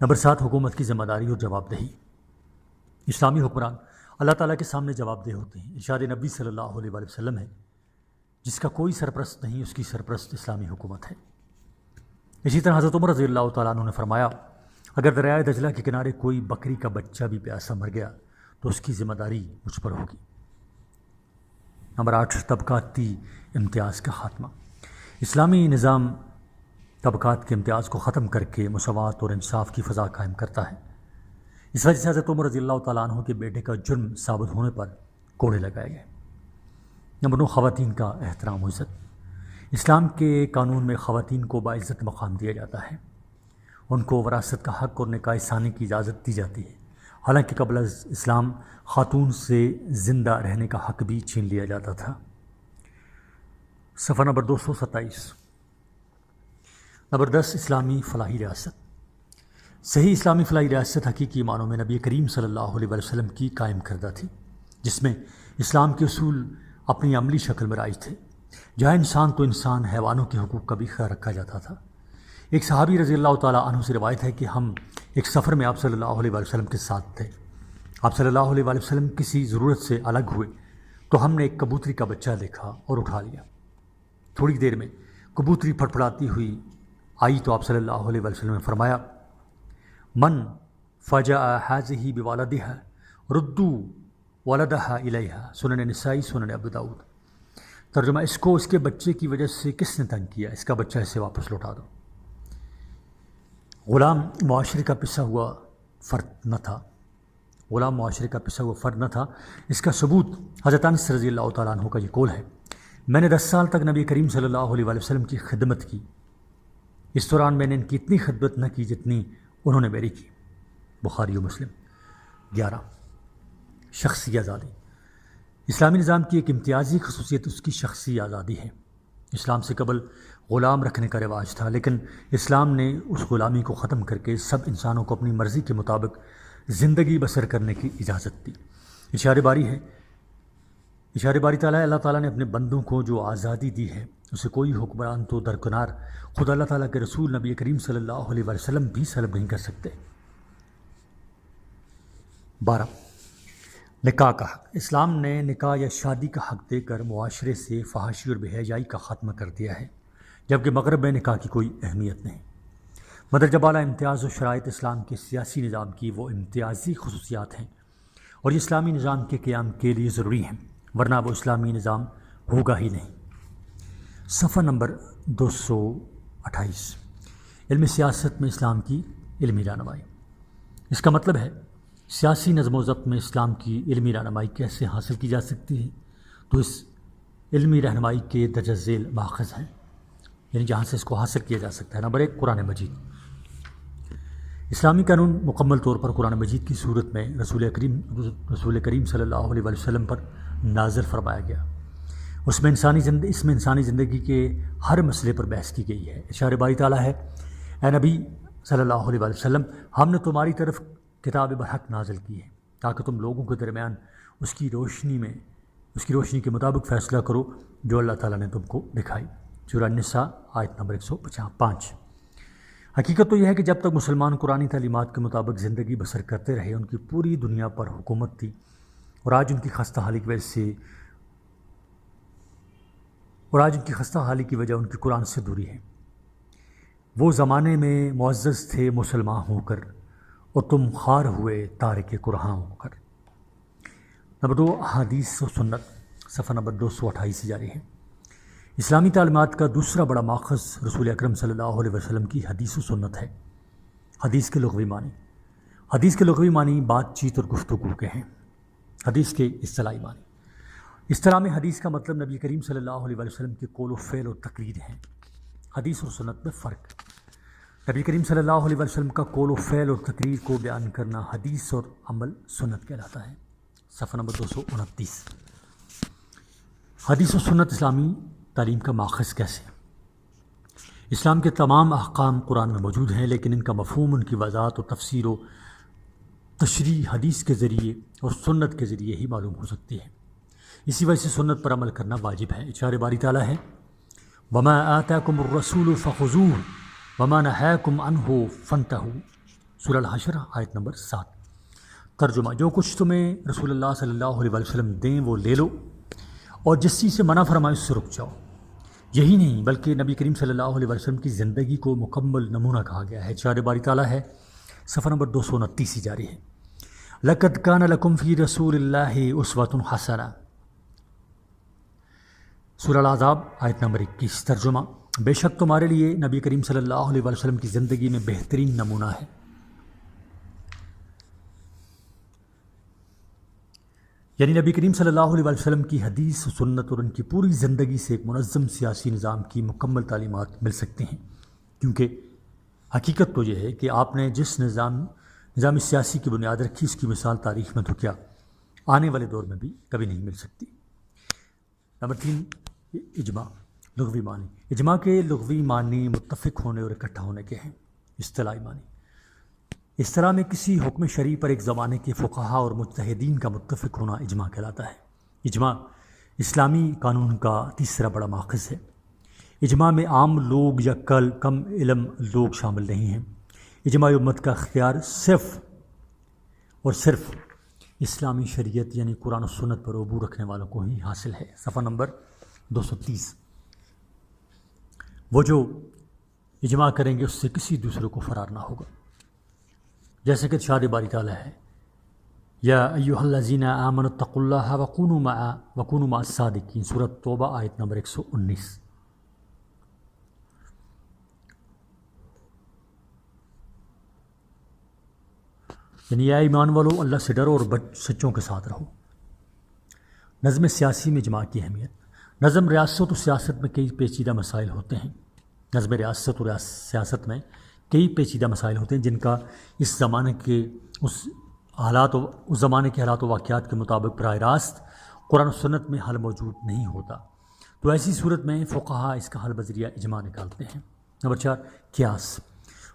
نمبر 7، حکومت کی ذمہ داری اور جواب دہی۔ اسلامی حکمران اللہ تعالیٰ کے سامنے جواب دہ ہوتے ہیں۔ ارشاد نبی صلی اللہ علیہ وآلہ وسلم ہے جس کا کوئی سرپرست نہیں، اس کی سرپرست اسلامی حکومت ہے۔ اسی طرح حضرت عمر رضی اللہ تعالیٰ عنہ نے فرمایا اگر دریائے دجلہ کے کنارے کوئی بکری کا بچہ بھی پیاسا مر گیا تو اس کی ذمہ داری مجھ پر ہوگی۔ نمبر 8، طبقاتی امتیاز کا خاتمہ۔ اسلامی نظام طبقات کے امتیاز کو ختم کر کے مساوات اور انصاف کی فضا قائم کرتا ہے۔ اس وجہ سے حضرت عمر رضی اللہ تعالیٰ عنہ کے بیٹے کا جرم ثابت ہونے پر کوڑے لگائے گئے۔ نمبر 9، خواتین کا احترام و عزت۔ اسلام کے قانون میں خواتین کو باعزت مقام دیا جاتا ہے۔ ان کو وراثت کا حق اور نکاح ثانی کی اجازت دی جاتی ہے، حالانکہ قبل از اسلام خاتون سے زندہ رہنے کا حق بھی چھین لیا جاتا تھا۔ صفحہ نمبر 227۔ نمبر 10، اسلامی فلاحی ریاست۔ صحیح اسلامی فلاحی ریاست حقیقی معنوں میں نبی کریم صلی اللہ علیہ وآلہ وسلم کی قائم کردہ تھی، جس میں اسلام کے اصول اپنی عملی شکل میں رائج تھے، جہاں انسان تو انسان، حیوانوں کے حقوق کا بھی خیال رکھا جاتا تھا۔ ایک صحابی رضی اللہ تعالیٰ عنہ سے روایت ہے کہ ہم ایک سفر میں آپ صلی اللہ علیہ وآلہ وسلم کے ساتھ تھے۔ آپ صلی اللہ علیہ وآلہ وسلم کسی ضرورت سے الگ ہوئے تو ہم نے ایک کبوتری کا بچہ دیکھا اور اٹھا لیا۔ تھوڑی دیر میں کبوتری پھڑپھڑاتی ہوئی آئی تو آپ صلی اللہ علیہ وآلہ وسلم نے فرمایا من فجأ هذه بولدها ردوا ولدها الیها، سنن نسائی، سنن ابو داؤد۔ ترجمہ، اس کو اس کے بچے کی وجہ سے کس نے تنگ کیا، اس کا بچہ اسے واپس لوٹا دو۔ غلام معاشرے کا پسا ہوا فرد نہ تھا، غلام معاشرے کا پسا ہوا فرد نہ تھا۔ اس کا ثبوت حضرت انس رضی اللہ تعالیٰ عنہ کا یہ قول ہے، میں نے 10 سال تک نبی کریم صلی اللہ علیہ وآلہ وسلم کی خدمت کی، اس دوران میں نے ان کی اتنی خدمت نہ کی جتنی انہوں نے میری کی۔ بخاری و مسلم۔ 11، شخصی آزادی۔ اسلامی نظام کی ایک امتیازی خصوصیت اس کی شخصی آزادی ہے۔ اسلام سے قبل غلام رکھنے کا رواج تھا، لیکن اسلام نے اس غلامی کو ختم کر کے سب انسانوں کو اپنی مرضی کے مطابق زندگی بسر کرنے کی اجازت دی۔ ارشاد باری ہے، ارشاد باری تعالیٰ ہے، اللہ تعالیٰ نے اپنے بندوں کو جو آزادی دی ہے اسے کوئی حکمران تو درکنار خود اللہ تعالیٰ کے رسول نبی کریم صلی اللہ علیہ وسلم بھی سلب نہیں کر سکتے۔ 12 نکاح کا حق۔ اسلام نے نکاح یا شادی کا حق دے کر معاشرے سے فحاشی اور بے حیائی کا خاتمہ کر دیا ہے، جبکہ مغرب میں نکاح کی کوئی اہمیت نہیں۔ مندرجہ بالا امتیاز و شرائط اسلام کے سیاسی نظام کی وہ امتیازی خصوصیات ہیں اور یہ اسلامی نظام کے قیام کے لیے ضروری ہیں، ورنہ وہ اسلامی نظام ہوگا ہی نہیں۔ صفحہ نمبر 228 علم سیاست میں اسلام کی علمی رہنمائی۔ اس کا مطلب ہے سیاسی نظم و ضبط میں اسلام کی علمی رہنمائی کیسے حاصل کی جا سکتی ہے، تو اس علمی رہنمائی کے درجہ ذیل ماخذ ہیں، یعنی جہاں سے اس کو حاصل کیا جا سکتا ہے۔ نمبر 1 قرآن مجید۔ اسلامی قانون مکمل طور پر قرآن مجید کی صورت میں رسول کریم صلی اللہ علیہ وسلم پر نازل فرمایا گیا۔ اس میں انسانی زندگی کے ہر مسئلے پر بحث کی گئی ہے۔ ارشاد باری تعالیٰ ہے، اے نبی صلی اللہ علیہ وسلم، ہم نے تمہاری طرف کتاب برحق نازل کی ہے تاکہ تم لوگوں کے درمیان اس کی روشنی کے مطابق فیصلہ کرو جو اللہ تعالیٰ نے تم کو دکھائی۔ سورہ النساء آیت نمبر 105۔ حقیقت تو یہ ہے کہ جب تک مسلمان قرآنی تعلیمات کے مطابق زندگی بسر کرتے رہے ان کی پوری دنیا پر حکومت تھی، اور آج ان کی خستہ حالی کی وجہ ان کی قرآن سے دوری ہے۔ وہ زمانے میں معزز تھے مسلمان ہو کر اور تم خوار ہوئے تارک قرآن ہو کر۔ نمبر 2 حدیث و سنت۔ صفحہ نمبر 228 سے جاری ہے۔ اسلامی تعلیمات کا دوسرا بڑا ماخذ رسول اکرم صلی اللہ علیہ وسلم کی حدیث و سنت ہے۔ حدیث کے لغوی معنی۔ حدیث کے لغوی معنی بات چیت اور گفتگو کے ہیں۔ حدیث کے اصطلاحی معنی۔ اصطلاح میں حدیث کا مطلب نبی کریم صلی اللہ علیہ وسلم کے قول و فعل اور تقریر ہیں۔ حدیث اور سنت میں فرق۔ نبی کریم صلی اللہ علیہ وسلم کا قول و فعل اور تقریر کو بیان کرنا حدیث اور عمل سنت کہلاتا ہے۔ صفحہ نمبر 229۔ حدیث و سنت اسلامی تعلیم کا ماخذ کیسے؟ اسلام کے تمام احکام قرآن میں موجود ہیں، لیکن ان کا مفہوم، ان کی وضاحت و تفسیر و تشریح حدیث کے ذریعے اور سنت کے ذریعے ہی معلوم ہو سکتی ہے۔ اسی وجہ سے سنت پر عمل کرنا واجب ہے۔ ارشاد باری تعالیٰ ہے، وَمَا آتَاكُمُ الرَّسُولُ فَخُذُوهُ وَمَا نَهَاكُمْ عَنْهُ فَانْتَهُوا۔ سورہ الحشر آیت نمبر 7۔ ترجمہ، جو کچھ تمہیں رسول اللہ صلی اللہ علیہ وسلم دیں وہ لے لو، اور جس چیز سے منع فرمائے اس سے رک جاؤ۔ یہی نہیں بلکہ نبی کریم صلی اللہ علیہ وسلم کی زندگی کو مکمل نمونہ کہا گیا ہے۔ ارشاد باری تعالیٰ ہے، صفحہ نمبر 229 جاری ہے، لَقَدْ كَانَ لَكُمْ فِي رَسُولِ اللَّهِ أُسْوَةٌ حَسَنَةٌ۔ سورہ الاحزاب آیت نمبر 21۔ ترجمہ، بے شک تمہارے لیے نبی کریم صلی اللہ علیہ وسلم کی زندگی میں بہترین نمونہ ہے۔ یعنی نبی کریم صلی اللہ علیہ وسلم کی حدیث و سنت اور ان کی پوری زندگی سے ایک منظم سیاسی نظام کی مکمل تعلیمات مل سکتی ہیں، کیونکہ حقیقت تو یہ ہے کہ آپ نے جس نظام سیاسی کی بنیاد رکھی اس کی مثال تاریخ میں تو کیا آنے والے دور میں بھی کبھی نہیں مل سکتی۔ نمبر 3 اجماع لغوی معنی۔ اجماع کے لغوی معنی متفق ہونے اور اکٹھا ہونے کے ہیں۔ اصطلاحی معنی، اس طرح میں کسی حکم شرعی پر ایک زمانے کے فقہا اور مجتہدین کا متفق ہونا اجماع کہلاتا ہے۔ اجماع اسلامی قانون کا تیسرا بڑا ماخذ ہے۔ اجماع میں عام لوگ یا کم علم لوگ شامل نہیں ہیں۔ اجماع امت کا اختیار صرف اور صرف اسلامی شریعت یعنی قرآن و سنت پر عبور رکھنے والوں کو ہی حاصل ہے۔ صفحہ نمبر 230۔ وہ جو اجماع کریں گے اس سے کسی دوسرے کو فرار نہ ہوگا، جیسے کہ ارشاد باری تعالیٰ ہے، یا ایھا الذین آمنوا اتقوا اللہ وکونوا مع الصادقین۔ سورۃ توبہ آیت نمبر 119۔ یعنی اے ایمان والو اللہ سے ڈرو اور سچوں کے ساتھ رہو۔ نظم سیاسی میں اجماع کی اہمیت۔ نظم ریاست و سیاست میں کئی پیچیدہ مسائل ہوتے ہیں۔ نظم ریاست و سیاست میں کئی پیچیدہ مسائل ہوتے ہیں جن کا اس زمانے کے حالات و واقعات کے مطابق براہ راست قرآن و سنت میں حل موجود نہیں ہوتا، تو ایسی صورت میں فقہا اس کا حل بذریعہ اجماع نکالتے ہیں۔ نمبر 4 قیاس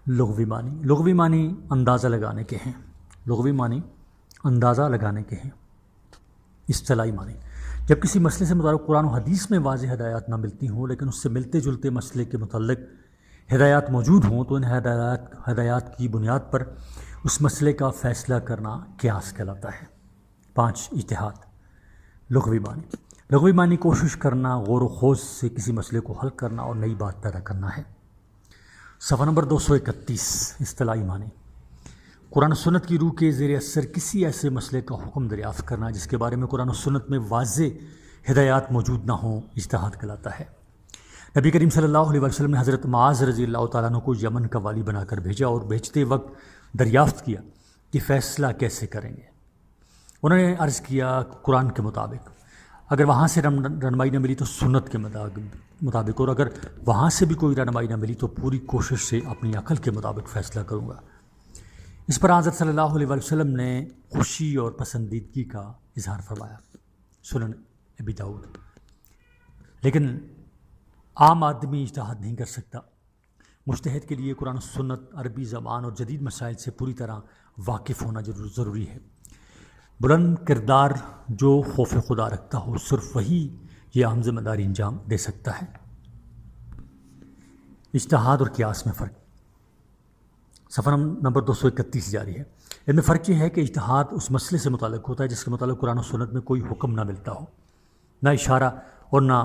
لغوی معنی۔ لغوی معنی اندازہ لگانے کے ہیں۔ لغوی معنی اندازہ لگانے کے ہیں۔ اصطلاحی معنی جب کسی مسئلے سے متعلق قرآن و حدیث میں واضح ہدایات نہ ملتی ہوں لیکن اس سے ملتے جلتے مسئلے کے متعلق ہدایات موجود ہوں تو ان ہدایات کی بنیاد پر اس مسئلے کا فیصلہ کرنا قیاس کہلاتا ہے۔ 5 اجتہاد لغوی معنی کوشش کرنا، غور و خوض سے کسی مسئلے کو حل کرنا اور نئی بات پیدا کرنا ہے۔ صفحہ نمبر 231 اصطلاحی معنی قرآن و سنت کی روح کے زیر اثر کسی ایسے مسئلے کا حکم دریافت کرنا جس کے بارے میں قرآن و سنت میں واضح ہدایات موجود نہ ہوں، اجتہاد کہلاتا ہے۔ نبی کریم صلی اللہ علیہ وسلم نے حضرت معاذ رضی اللہ تعالیٰ عنہ کو یمن کا والی بنا کر بھیجا اور بھیجتے وقت دریافت کیا کہ فیصلہ کیسے کریں گے۔ انہوں نے عرض کیا قرآن کے مطابق، اگر وہاں سے رہنمائی نہ ملی تو سنت کے مطابق، اور اگر وہاں سے بھی کوئی رہنمائی نہ ملی تو پوری کوشش سے اپنی عقل کے مطابق فیصلہ کروں گا۔ اس پر حضرت صلی اللہ علیہ وسلم نے خوشی اور پسندیدگی کا اظہار فرمایا۔ سنن ابی داؤد۔ لیکن عام آدمی اجتہاد نہیں کر سکتا۔ مجتہد کے لیے قرآن و سنت، عربی زبان اور جدید مسائل سے پوری طرح واقف ہونا ضروری ہے۔ بلند کردار جو خوف خدا رکھتا ہو صرف وہی یہ اہم ذمہ داری انجام دے سکتا ہے۔ اجتہاد اور قیاس میں فرق صفحہ نمبر 231 جاری ہے۔ ان میں فرق یہ ہے کہ اجتہاد اس مسئلے سے متعلق ہوتا ہے جس کے متعلق قرآن و سنت میں کوئی حکم نہ ملتا ہو، نہ اشارہ اور نہ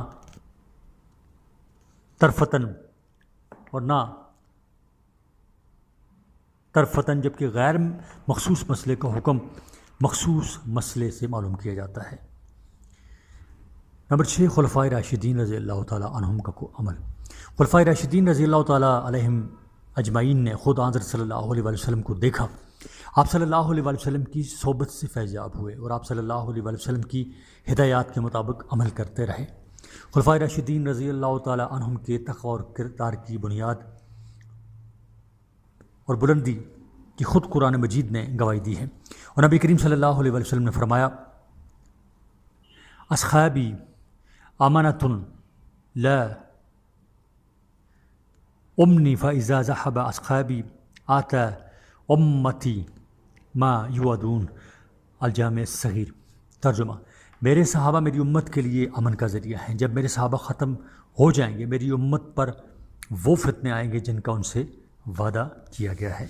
طرفتن جبکہ غیر مخصوص مسئلے کا حکم مخصوص مسئلے سے معلوم کیا جاتا ہے۔ نمبر 6 خلفائے راشدین رضی اللہ تعالیٰ عنہم کا عمل۔ خلفائے راشدین رضی اللہ تعالیٰ علیہم اجمعین نے خود حضرت صلی اللہ علیہ وسلم کو دیکھا۔ آپ صلی اللہ علیہ وسلم کی صحبت سے فیض یاب ہوئے اور آپ صلی اللہ علیہ وسلم کی ہدایات کے مطابق عمل کرتے رہے۔ خلفائے راشدین رضی اللہ تعالیٰ عنہم کے تقوی اور کردار کی بنیاد اور بلندی کی خود قرآن مجید نے گواہی دی ہے، اور نبی کریم صلی اللہ علیہ وسلم نے فرمایا، اصحابی امانۃ لا امنی فاذا ذهب اصحابی آتی امتی ما یوعدون۔ الجامع الصغیر۔ ترجمہ: میرے صحابہ میری امت کے لیے امن کا ذریعہ ہیں۔ جب میرے صحابہ ختم ہو جائیں گے میری امت پر وہ فتنے آئیں گے جن کا ان سے وعدہ کیا گیا ہے۔